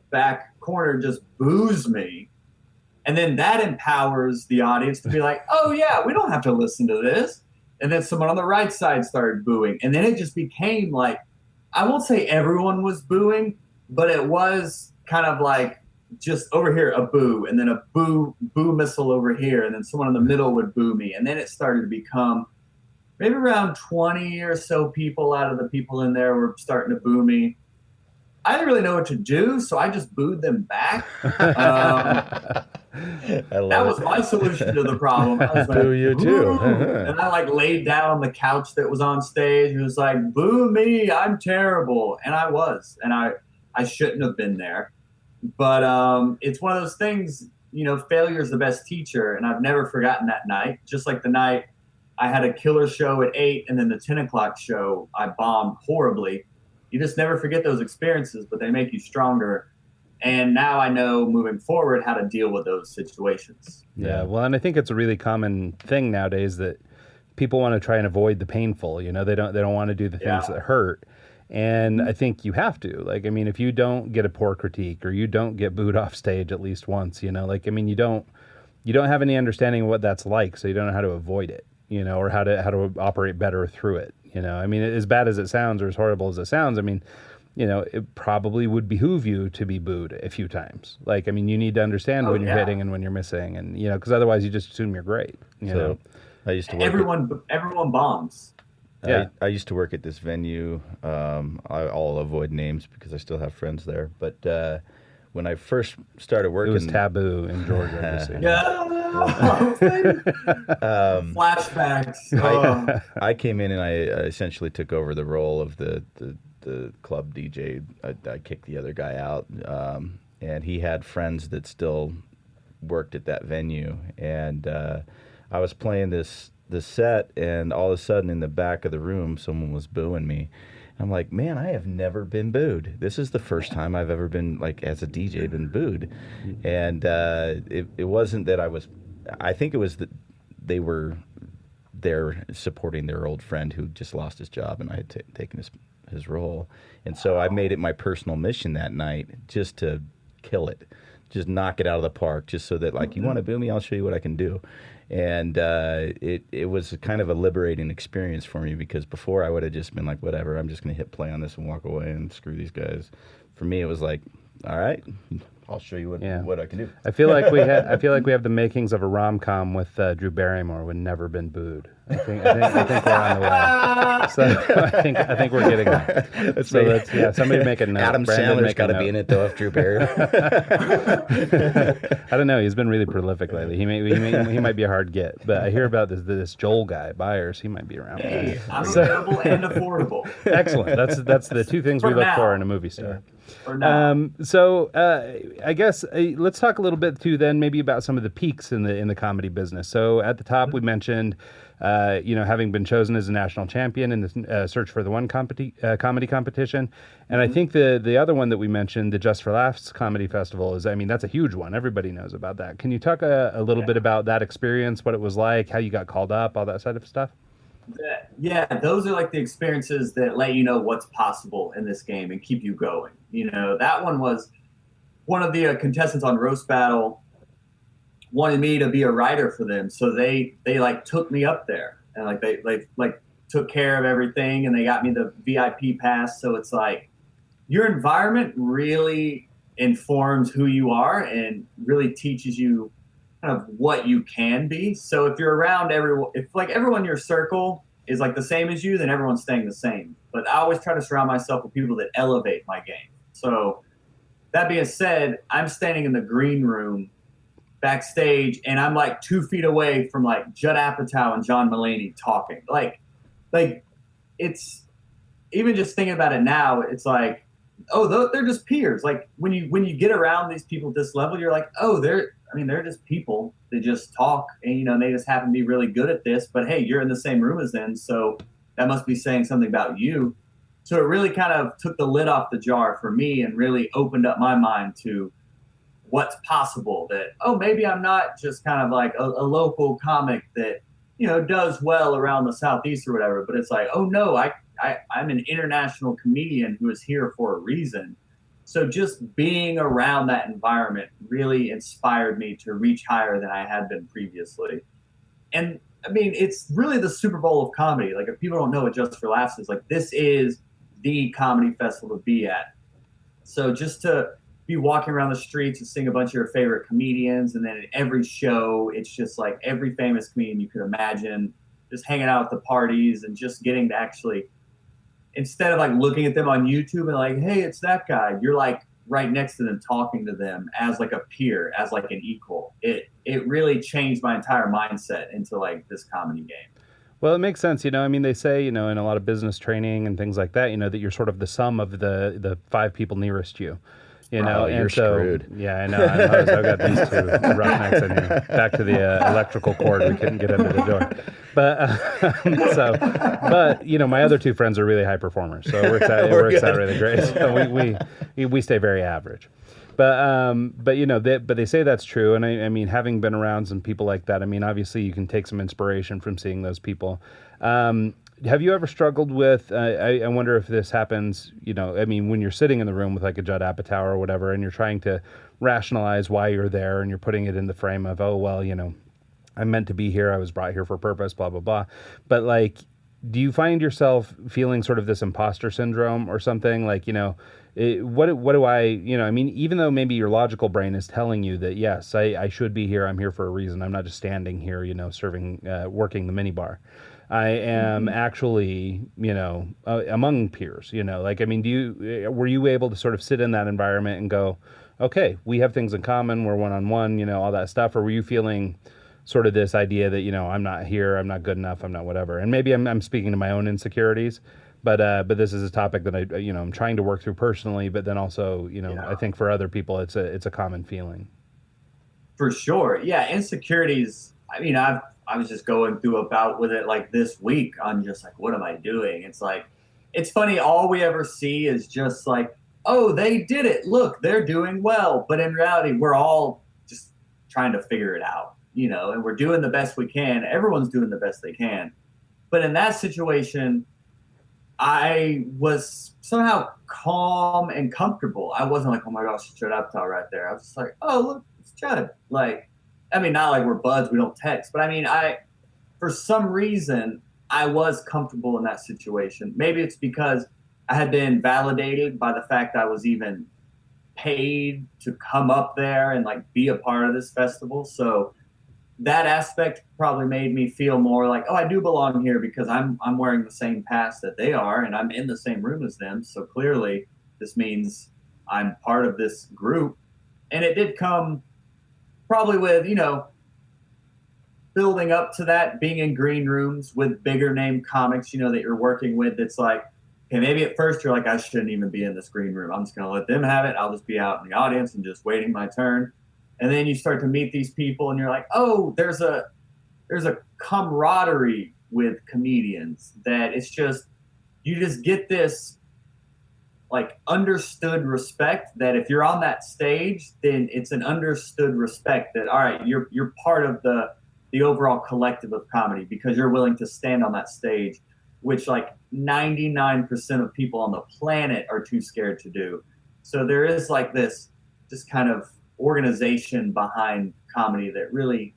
back corner just boos me. And then that empowers the audience to be like, oh, yeah, we don't have to listen to this. And then someone on the right side started booing. And then it just became like, I won't say everyone was booing, but it was kind of like just over here, a boo, and then a boo missile over here. And then someone in the middle would boo me. And then it started to become maybe around 20 or so people out of the people in there were starting to boo me. I didn't really know what to do, so I just booed them back. That was my solution to the problem. I was like, boo you too. And I like laid down on the couch that was on stage. It was like, boo me, I'm terrible. And I was. And I shouldn't have been there. But it's one of those things, failure is the best teacher. And I've never forgotten that night. Just like the night I had a killer show at 8 and then the 10 o'clock show, I bombed horribly. You just never forget those experiences, but they make you stronger. And now I know moving forward how to deal with those situations. Yeah, well, and I think it's a really common thing nowadays that people want to try and avoid the painful. They don't want to do the things that hurt. And I think you have to. Like, I mean, if you don't get a poor critique or you don't get booed off stage at least once, you don't have any understanding of what that's like, so you don't know how to avoid it, or how to operate better through it. I mean, as bad as it sounds or as horrible as it sounds, I mean, it probably would behoove you to be booed a few times. Like, I mean, you need to understand when you're hitting and when you're missing, and because otherwise you just assume you're great. You know, I used to work. Everyone bombs. Yeah, I used to work at this venue. I'll avoid names because I still have friends there. But when I first started working, it was taboo in Georgia. Flashbacks. I came in and I essentially took over the role of the club DJ. I kicked the other guy out, and he had friends that still worked at that venue. And I was playing this set, and all of a sudden in the back of the room, someone was booing me. I'm like, man, I have never been booed. This is the first time I've ever been, like, as a DJ, been booed. And it wasn't that I think it was that they were there supporting their old friend who just lost his job, and I had taken his role. And so I made it my personal mission that night just to kill it, just knock it out of the park, just so that, like, you want to boo me, I'll show you what I can do. And it was kind of a liberating experience for me, because before I would have just been like, whatever, I'm just going to hit play on this and walk away and screw these guys. For me, it was like, all right, I'll show you what I can do. I feel like we have the makings of a rom-com with Drew Barrymore with Never Been Booed. I think we're on the way. So I think we're getting there. Somebody make a note. Adam Sandler's got to be in it though, if Drew Barrymore. I don't know. He's been really prolific lately. He might be a hard get, but I hear about this Joel guy, Byars. He might be around. Hey, I'm available and affordable. Excellent. That's the two things we look for in a movie star. So I guess let's talk a little bit too then maybe about some of the peaks in the comedy business. So at the top we mentioned, having been chosen as a national champion in the Search for the One comedy competition. And I think the other one that we mentioned, the Just for Laughs Comedy Festival, that's a huge one. Everybody knows about that. Can you talk a little bit about that experience, what it was like, how you got called up, all that side of stuff? Yeah, those are like the experiences that let you know what's possible in this game and keep you going. That one was one of the contestants on Roast Battle wanted me to be a writer for them. So they like took me up there and like they like took care of everything and they got me the VIP pass. So it's like your environment really informs who you are and really teaches you kind of what you can be. So if you're around everyone in your circle is like the same as you, then everyone's staying the same. But I always try to surround myself with people that elevate my game. So that being said, I'm standing in the green room backstage and I'm like 2 feet away from like Judd Apatow and John Mulaney talking. Like it's even just thinking about it now, it's like, oh, they're just peers. Like when you get around these people at this level, you're like, oh, they're just people. They just talk and, they just happen to be really good at this. But hey, you're in the same room as them. So that must be saying something about you. So it really kind of took the lid off the jar for me and really opened up my mind to what's possible. That, oh, maybe I'm not just kind of like a local comic that, does well around the Southeast or whatever. But it's like, oh, no, I'm an international comedian who is here for a reason. So just being around that environment really inspired me to reach higher than I had been previously. And it's really the Super Bowl of comedy. Like if people don't know what Just for Laughs is, like this is the comedy festival to be at. So just to be walking around the streets and seeing a bunch of your favorite comedians, and then at every show, it's just like every famous comedian you could imagine, just hanging out at the parties and just getting to actually, instead of like looking at them on YouTube and like, hey, it's that guy, you're like right next to them talking to them as like a peer, as like an equal. It really changed my entire mindset into like this comedy game. Well, it makes sense. They say, in a lot of business training and things like that, that you're sort of the sum of the 5 people nearest you. And you're so screwed. Yeah, I know. I've got these 2 roughnecks in here. Back to the electrical cord. We couldn't get under the door. But my other 2 friends are really high performers, so it works out really great. So we stay very average. But they say that's true, and I having been around some people like that, obviously you can take some inspiration from seeing those people. Have you ever struggled with, I wonder if this happens, when you're sitting in the room with like a Judd Apatow or whatever, and you're trying to rationalize why you're there and you're putting it in the frame of, oh, well, I'm meant to be here. I was brought here for a purpose, blah, blah, blah. But like, do you find yourself feeling sort of this imposter syndrome or something? Like, what do I, even though maybe your logical brain is telling you that, yes, I should be here. I'm here for a reason. I'm not just standing here, serving, working the minibar. I am actually, among peers, were you able to sort of sit in that environment and go, okay, we have things in common. We're one-on-one, all that stuff. Or were you feeling sort of this idea that, I'm not here, I'm not good enough, I'm not whatever. And maybe I'm speaking to my own insecurities, but this is a topic that I'm trying to work through personally, but then also, I think for other people, it's a common feeling. For sure. Yeah. Insecurities. I was just going through a bout with it like this week on just like, what am I doing? It's like, it's funny. All we ever see is just like, oh, they did it. Look, they're doing well. But in reality, we're all just trying to figure it out, and we're doing the best we can. Everyone's doing the best they can. But in that situation, I was somehow calm and comfortable. I wasn't like, oh my gosh, it's Judd Apatow right there. I was just like, oh, look, it's Judd. Like, not like we're buds, we don't text, but for some reason, I was comfortable in that situation. Maybe it's because I had been validated by the fact I was even paid to come up there and like be a part of this festival. So that aspect probably made me feel more like, oh, I do belong here because I'm wearing the same pass that they are and I'm in the same room as them. So clearly this means I'm part of this group. And it did come probably with, building up to that, being in green rooms with bigger name comics, that you're working with. It's like, okay, maybe at first you're like, I shouldn't even be in this green room. I'm just going to let them have it. I'll just be out in the audience and just waiting my turn. And then you start to meet these people and you're like, oh, there's a camaraderie with comedians that it's just, you just get this like understood respect that if you're on that stage, then it's an understood respect that, all right, you're part of the overall collective of comedy because you're willing to stand on that stage, which like 99% of people on the planet are too scared to do. So there is like this just kind of organization behind comedy that really,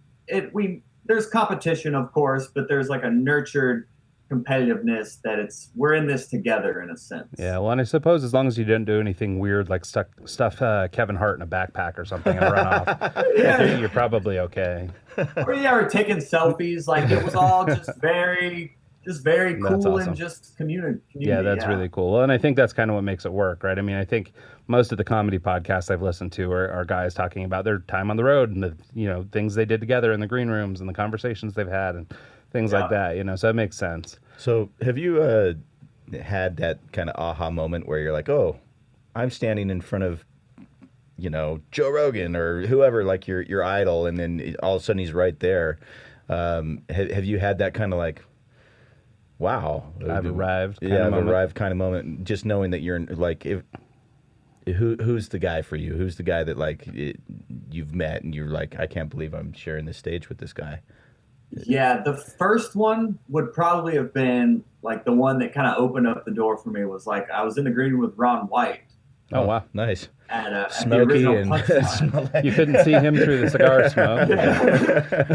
there's competition, of course, but there's like a nurtured competitiveness that we're in this together in a sense. Yeah, well, and I suppose as long as you didn't do anything weird like stuff Kevin Hart in a backpack or something and run off, you're probably okay. Or taking selfies, like it was all just very cool awesome. and just community. Yeah, that's really cool. Well, and I think that's kind of what makes it work, right? I mean, I think most of the comedy podcasts I've listened to are guys talking about their time on the road and the things they did together in the green rooms and the conversations they've had and things like that, so it makes sense. So have you had that kind of aha moment where you're like, oh, I'm standing in front of, Joe Rogan or whoever, like your idol, and then all of a sudden he's right there. Have you had that kind of like, wow, I've arrived kind of moment, just knowing that you're like, who's the guy for you? Who's the guy that like you've met and you're like, I can't believe I'm sharing this stage with this guy? Yeah, the first one would probably have been like the one that kind of opened up the door for me was like I was in the green room with Ron White. Oh wow, nice. Smoky and you couldn't see him through the cigar smoke.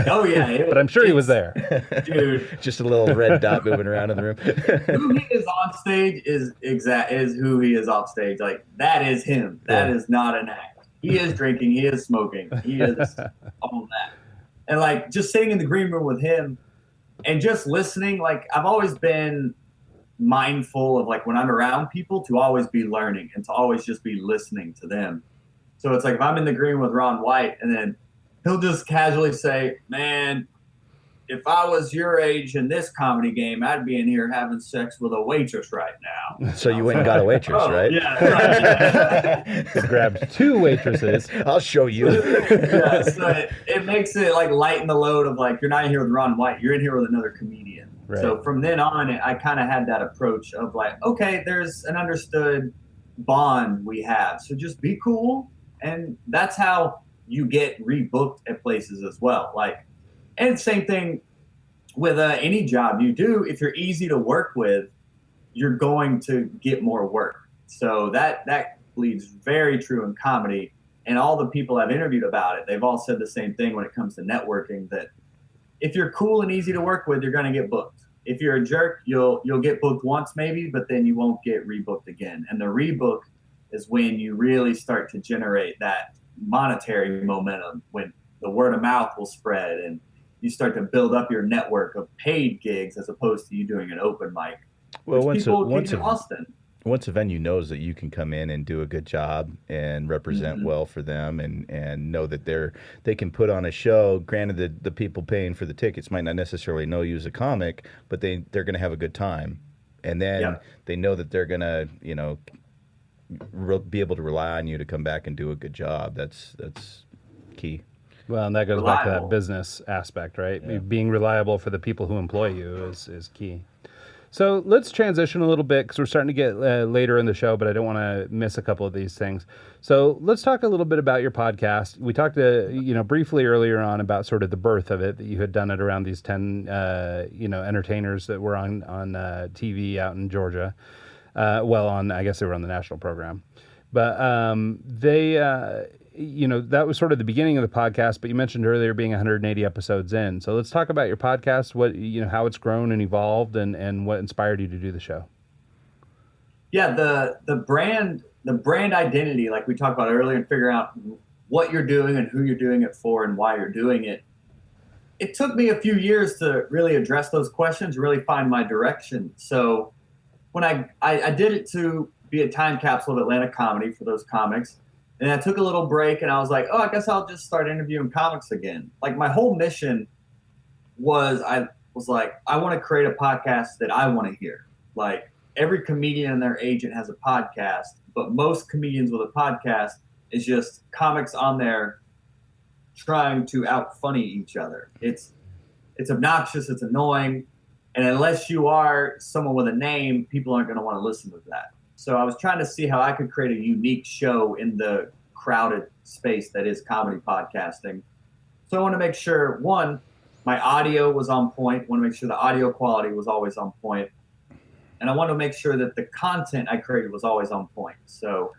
Oh yeah, but I'm sure he was there, dude. Just a little red dot moving around in the room. Who he is on stage is who he is off stage. Like that is him. That is not an act. He is drinking. He is smoking. He is all that. And like just sitting in the green room with him and just listening, like I've always been mindful of like when I'm around people to always be learning and to always just be listening to them. So it's like if I'm in the green with Ron White and then he'll just casually say, man, if I was your age in this comedy game, I'd be in here having sex with a waitress right now. So you went and got a waitress, right? Yeah. Right. He grabbed 2 waitresses. I'll show you. Yeah, so it makes it like lighten the load of like, you're not in here with Ron White, you're in here with another comedian. Right. So from then on, I kind of had that approach of like, okay, there's an understood bond we have. So just be cool. And that's how you get rebooked at places as well. Like, and same thing with any job you do. If you're easy to work with, you're going to get more work. So that bleeds very true in comedy. And all the people I've interviewed about it, they've all said the same thing when it comes to networking, that if you're cool and easy to work with, you're going to get booked. If you're a jerk, you'll get booked once maybe, but then you won't get rebooked again. And the rebook is when you really start to generate that monetary momentum, when the word of mouth will spread and you start to build up your network of paid gigs as opposed to you doing an open mic. Well, once a venue knows that you can come in and do a good job and represent well for them and know that they can put on a show, granted the people paying for the tickets might not necessarily know you as a comic, but they're going to have a good time. And then they know that they're going to, be able to rely on you to come back and do a good job. That's key. Well, and that goes back to that business aspect, right? Yeah. Being reliable for the people who employ you is key. So let's transition a little bit because we're starting to get later in the show, but I don't want to miss a couple of these things. So let's talk a little bit about your podcast. We talked briefly earlier on about sort of the birth of it, that you had done it around these 10 entertainers that were on TV out in Georgia. I guess they were on the national program, but that was sort of the beginning of the podcast, but you mentioned earlier being 180 episodes in. So let's talk about your podcast, how it's grown and evolved and what inspired you to do the show. Yeah, the brand identity, like we talked about earlier, and figuring out what you're doing and who you're doing it for and why you're doing it. It took me a few years to really address those questions, really find my direction. So when I did it to be a time capsule of Atlanta comedy for those comics. And I took a little break and I was like, I guess I'll just start interviewing comics again. Like my whole mission was, I want to create a podcast that I want to hear. Like every comedian and their agent has a podcast, but most comedians with a podcast is just comics on there trying to out funny each other. It's obnoxious, it's annoying, and unless you are someone with a name, people aren't going to want to listen to that. So I was trying to see how I could create a unique show in the crowded space that is comedy podcasting. So I want to make sure, one, my audio was on point. I want to make sure the audio quality was always on point. And I want to make sure that the content I created was always on point. So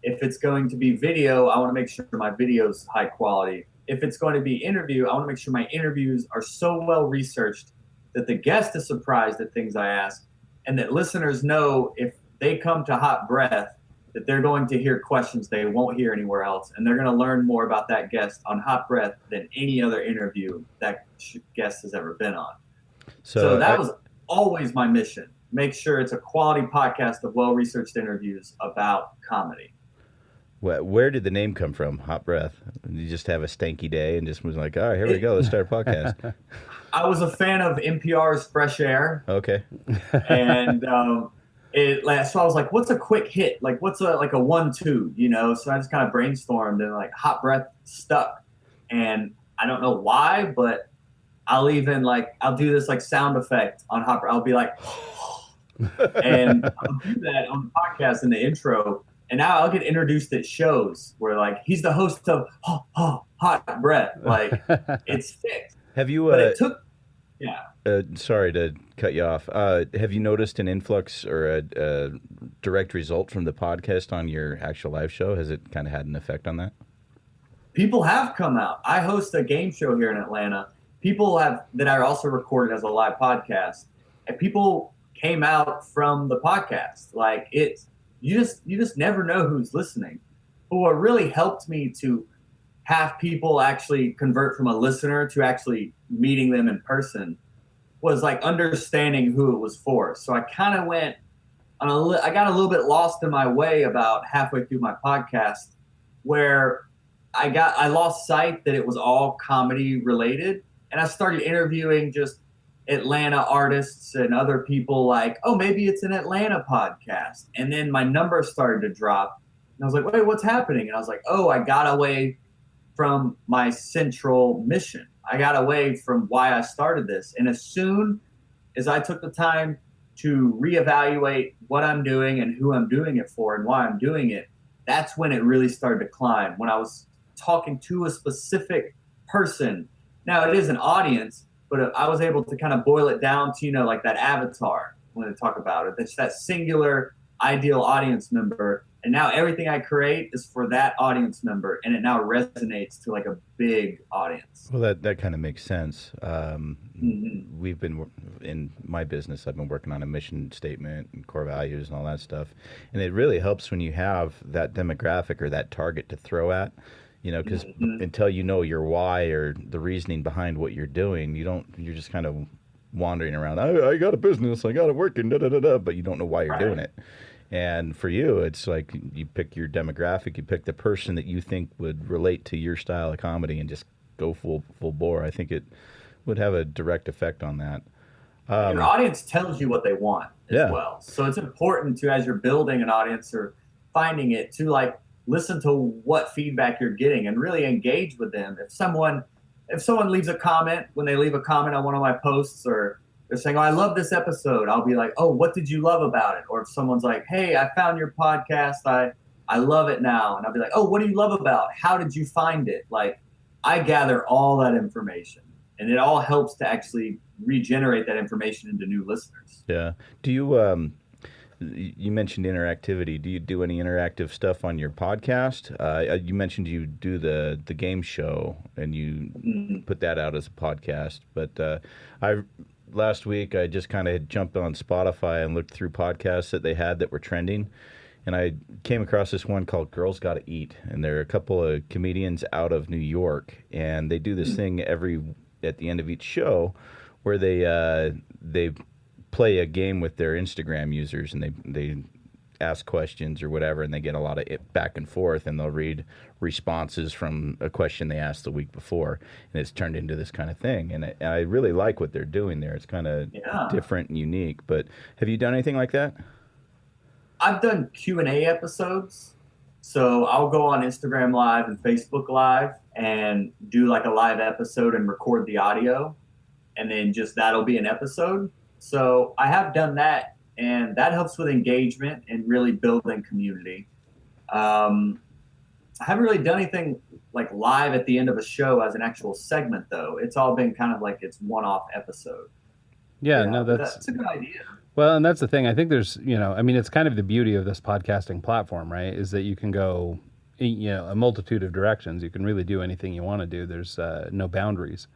if it's going to be video, I want to make sure my video is high quality. If it's going to be interview, I want to make sure my interviews are so well researched that the guest is surprised at things I ask, and that listeners know if they come to Hot Breath that they're going to hear questions they won't hear anywhere else, and they're going to learn more about that guest on Hot Breath than any other interview that guest has ever been on. So that was always my mission. Make sure it's a quality podcast of well-researched interviews about comedy. Where did the name come from, Hot Breath? You just have a stanky day and just was like, all right, here we go, let's start a podcast. I was a fan of NPR's Fresh Air. Okay. And so I was like, what's a quick hit? Like, what's a 1-2, you know? So I just kind of brainstormed, and like Hot Breath stuck. And I don't know why, but I'll do this like sound effect on Hot Breath. I'll be like, and I'll do that on the podcast in the intro. And now I'll get introduced at shows where like he's the host of Hot Breath. Like it's fixed. Have you? But it took. Yeah. Sorry to cut you off. Have you noticed an influx or a direct result from the podcast on your actual live show? Has it kind of had an effect on that? People have come out. I host a game show here in Atlanta. People that are also recorded as a live podcast, and people came out from the podcast. Like you just never know who's listening. But what really helped me to have people actually convert from a listener to actually meeting them in person was like understanding who it was for. So I kind of I got a little bit lost in my way about halfway through my podcast, where I lost sight that it was all comedy related. And I started interviewing just Atlanta artists and other people like, oh, maybe it's an Atlanta podcast. And then my numbers started to drop. And I was like, wait, what's happening? And I was like, oh, I got away from my central mission. I got away from why I started this. And as soon as I took the time to reevaluate what I'm doing and who I'm doing it for and why I'm doing it, that's when it really started to climb. When I was talking to a specific person. Now it is an audience, but I was able to kind of boil it down to, like that avatar when I talk about it. It's that singular ideal audience member. And now everything I create is for that audience member, and it now resonates to like a big audience. Well, that kind of makes sense. We've been, in my business, I've been working on a mission statement and core values and all that stuff. And it really helps when you have that demographic or that target to throw at, because until you know your why or the reasoning behind what you're doing, you're just kind of wandering around. I got a business, I got it working, but you don't know why you're doing it. And for you, it's like you pick your demographic, you pick the person that you think would relate to your style of comedy and just go full bore. I think it would have a direct effect on that. Your audience tells you what they want as well. So it's important to, as you're building an audience or finding it, to like listen to what feedback you're getting and really engage with them. If someone leaves a comment, when they leave a comment on one of my posts, or they're saying, oh, I love this episode, I'll be like, oh, what did you love about it? Or if someone's like, hey, I found your podcast, I love it now. And I'll be like, oh, what do you love about it? How did you find it? Like, I gather all that information, and it all helps to actually regenerate that information into new listeners. Yeah. Do you, you mentioned interactivity. Do you do any interactive stuff on your podcast? You mentioned you do the game show, and you put that out as a podcast. But last week, I just kind of jumped on Spotify and looked through podcasts that they had that were trending. And I came across this one called Girls Gotta Eat. And there are a couple of comedians out of New York. And they do this thing at the end of each show where they play a game with their Instagram users. And they ask questions or whatever. And they get a lot of it back and forth. And they'll read responses from a question they asked the week before. And it's turned into this kind of thing. And I really like what they're doing there. It's kind of different and unique. But have you done anything like that? I've done Q&A episodes. So I'll go on Instagram Live and Facebook Live and do like a live episode and record the audio. And then just that'll be an episode. So I have done that, and that helps with engagement and really building community. I haven't really done anything like live at the end of a show as an actual segment, though. It's all been kind of like it's one-off episode. Yeah, no, that's a good idea. Well, and that's the thing. I think there's, I mean, it's kind of the beauty of this podcasting platform, right? Is that you can go, a multitude of directions. You can really do anything you want to do. There's no boundaries.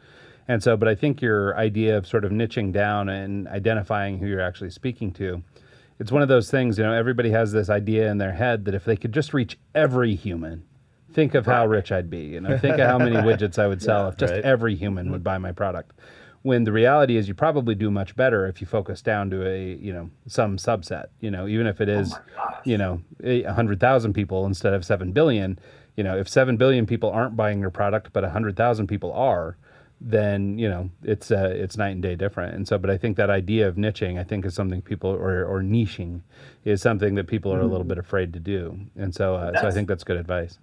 And so, but I think your idea of sort of niching down and identifying who you're actually speaking to, it's one of those things, everybody has this idea in their head that if they could just reach every human, think of how rich I'd be. Think of how many widgets I would sell if just every human would buy my product. When the reality is you probably do much better if you focus down to some subset, even if it is, 100,000 people instead of 7 billion, if 7 billion people aren't buying your product, but 100,000 people are, then, it's night and day different. And so, but I think that idea of niching, I think is something people, or niching is something that people are a little bit afraid to do. And so, so I think that's good advice.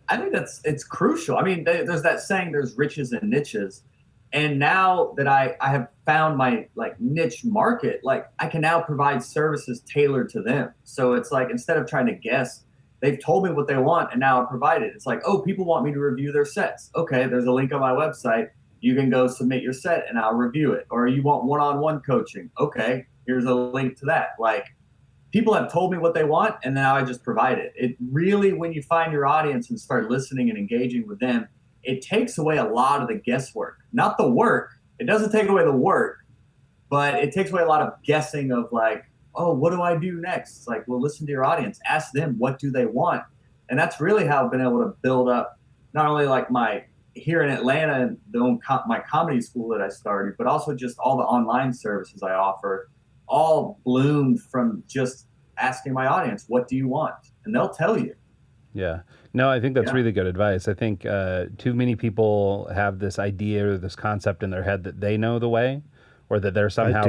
I think it's crucial. I mean, there's that saying, there's riches and niches. And now that I have found my like niche market, like I can now provide services tailored to them. So it's like, instead of trying to guess, they've told me what they want and now I'll provide it. It's like, oh, people want me to review their sets. Okay, there's a link on my website. You can go submit your set and I'll review it. Or you want one-on-one coaching. Okay, here's a link to that. Like, people have told me what they want and now I just provide it. It really, when you find your audience and start listening and engaging with them, it takes away a lot of the guesswork. Not the work. It doesn't take away the work, but it takes away a lot of guessing of like, oh, what do I do next? It's like, well, listen to your audience. Ask them, what do they want? And that's really how I've been able to build up not only like my, here in Atlanta, my comedy school that I started, but also just all the online services I offer, all bloomed from just asking my audience, what do you want? And they'll tell you. Yeah. No, I think that's really good advice. I think too many people have this idea or this concept in their head that they know the way, or that they're somehow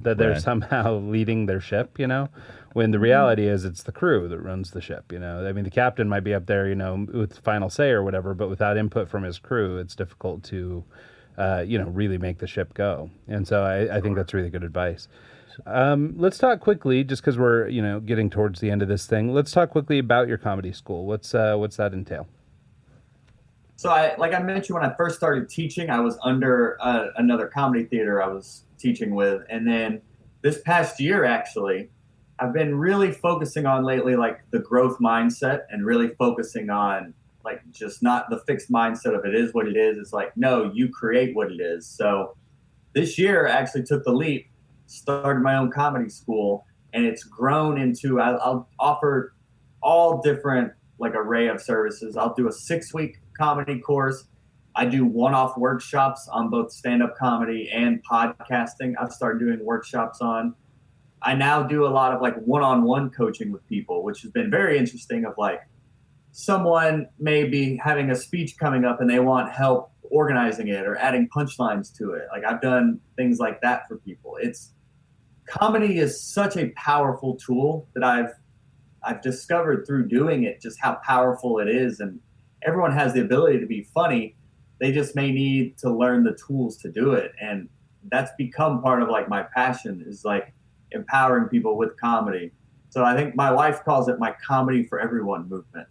they're somehow leading their ship, when the reality is it's the crew that runs the ship, I mean, the captain might be up there, with final say or whatever, but without input from his crew, it's difficult to, really make the ship go. And so I think that's really good advice. Let's talk quickly, just because we're, getting towards the end of this thing. Let's talk quickly about your comedy school. What's that entail? So like I mentioned, when I first started teaching, I was under another comedy theater I was teaching with. And then this past year, actually, I've been really focusing on lately, like the growth mindset, and really focusing on like just not the fixed mindset of it is what it is. It's like, no, you create what it is. So this year I actually took the leap, started my own comedy school, and it's grown into, I'll offer all different like array of services. I'll do a 6-week comedy course. I do one-off workshops on both stand-up comedy and podcasting. I've started doing workshops on. I now do a lot of like one-on-one coaching with people, which has been very interesting, of like someone may be having a speech coming up and they want help organizing it or adding punchlines to it. Like I've done things like that for people. Comedy is such a powerful tool that I've discovered through doing it, just how powerful it is. And everyone has the ability to be funny. They just may need to learn the tools to do it. And that's become part of like my passion, is like empowering people with comedy. So I think my wife calls it my comedy for everyone movement,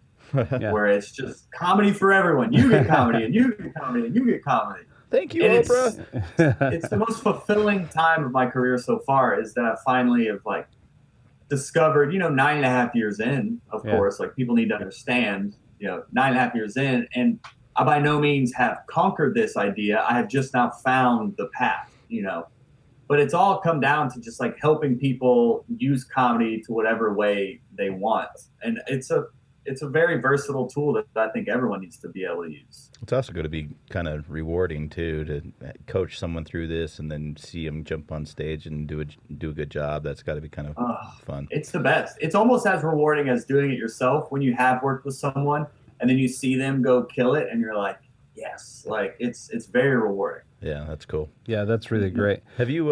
where it's just comedy for everyone. You get comedy and you get comedy and you get comedy. Thank you, and Oprah. It's the most fulfilling time of my career so far, is that I finally have like discovered, 9.5 years in, of course, like people need to understand, 9.5 years in, and I by no means have conquered this idea. I have just now found the path, but it's all come down to just like helping people use comedy to whatever way they want. And it's a very versatile tool that I think everyone needs to be able to use. It's also going to be kind of rewarding too, to coach someone through this and then see them jump on stage and do a good job. That's got to be kind of fun. It's the best. It's almost as rewarding as doing it yourself when you have worked with someone and then you see them go kill it and you're like, yes, like it's very rewarding. Yeah, that's cool. Yeah, that's really great. Have you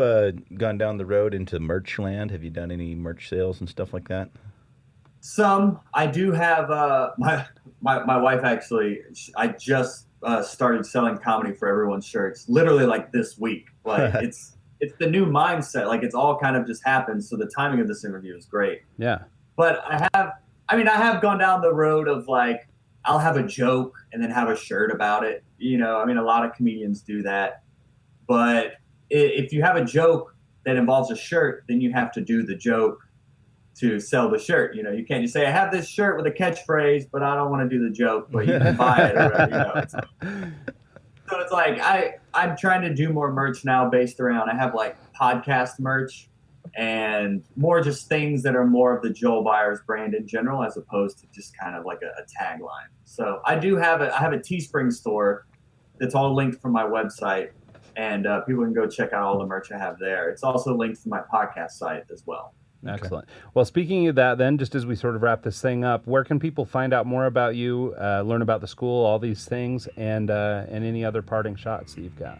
gone down the road into merch land? Have you done any merch sales and stuff like that? Some. I do have my wife actually. I just started selling comedy for everyone's shirts. Literally like this week. Like it's the new mindset. Like it's all kind of just happened. So the timing of this interview is great. Yeah. But I have gone down the road of like I'll have a joke and then have a shirt about it. You know, I mean, a lot of comedians do that. But if you have a joke that involves a shirt, then you have to do the joke to sell the shirt. You know, you can't just say, I have this shirt with a catchphrase, but I don't want to do the joke, but you can buy it or whatever, you know. So it's like I'm trying to do more merch now based around, I have like podcast merch and more just things that are more of the Joel Byars brand in general, as opposed to just kind of like a tagline. So I have a Teespring store that's all linked from my website, and people can go check out all the merch I have there. It's also linked to my podcast site as well. Excellent. Well, speaking of that, then, just as we sort of wrap this thing up, where can people find out more about you, learn about the school, all these things, and any other parting shots that you've got?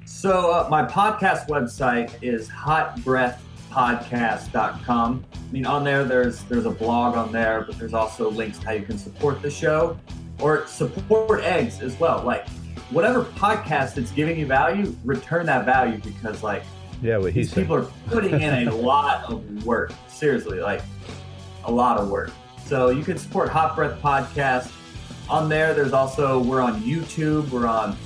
So my podcast website is hotbreathpodcast.com. I mean, on there's a blog on there, but there's also links to how you can support the show or support eggs as well. Like whatever podcast that's giving you value, return that value, because like, yeah, what these people are putting in a lot of work. Seriously, like a lot of work. So you can support Hot Breath Podcast. On there, we're on YouTube, we're on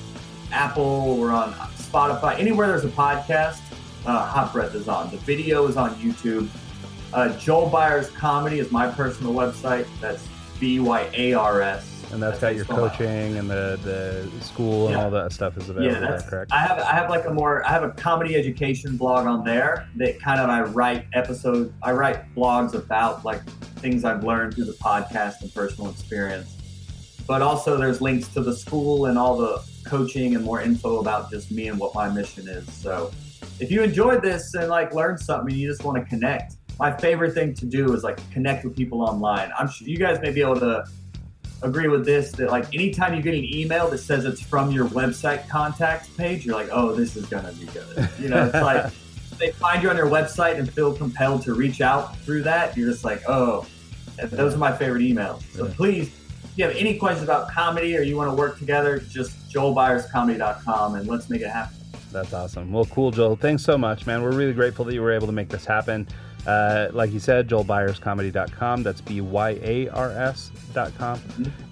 Apple, we're on Spotify. Anywhere there's a podcast, Hot Breath is on. The video is on YouTube. Joel Byars Comedy is my personal website. That's Byars. And that's got your coaching and the school and all that stuff is available there, correct? I have a comedy education blog on there that kind of I write blogs about like things I've learned through the podcast and personal experience. But also there's links to the school and all the coaching and more info about just me and what my mission is. So if you enjoyed this and like learned something and you just want to connect, my favorite thing to do is like connect with people online. I'm sure you guys may be able to agree with this, that like anytime you get an email that says it's from your website contact page, you're like, oh, this is gonna be good. You know, it's like they find you on your website and feel compelled to reach out through that. You're just like, oh, those are my favorite emails. So please, if you have any questions about comedy or you want to work together, just joelbyerscomedy.com and let's make it happen. That's awesome. Well, cool, Joel. Thanks so much, man. We're really grateful that you were able to make this happen. Like you said, joelbyerscomedy.com. That's BYARS.com.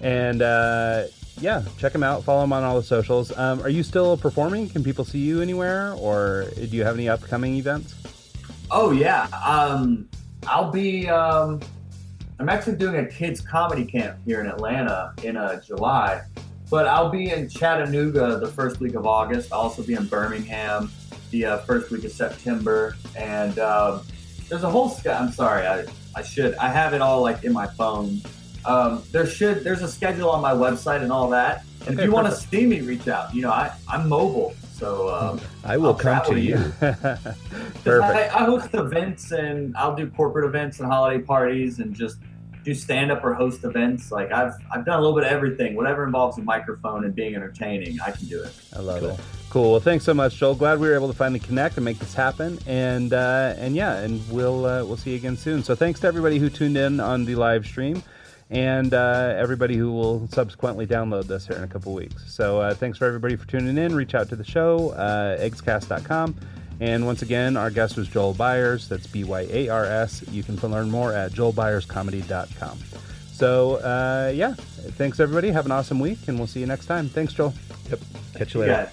And check him out. Follow him on all the socials. Are you still performing? Can people see you anywhere? Or do you have any upcoming events? Oh, yeah. I'll be... I'm actually doing a kids comedy camp here in Atlanta in July. But I'll be in Chattanooga the first week of August. I'll also be in Birmingham the first week of September. And there's a whole I'm sorry, I have it all like in my phone. There's a schedule on my website and all that. And if you want to see me, reach out. You know, I'm mobile, so I will come to you. Perfect. I host events and I'll do corporate events and holiday parties and just do stand-up or host events. Like I've done a little bit of everything. Whatever involves a microphone and being entertaining, I can do it. I love it. Cool. Well, thanks so much, Joel. Glad we were able to finally connect and make this happen. And we'll see you again soon. So thanks to everybody who tuned in on the live stream, and everybody who will subsequently download this here in a couple weeks. So thanks for everybody for tuning in. Reach out to the show, eggscast.com. And once again, our guest was Joel Byars. That's Byars. You can learn more at joelbyerscomedy.com. So, thanks everybody. Have an awesome week, and we'll see you next time. Thanks, Joel. Yep. Catch you later.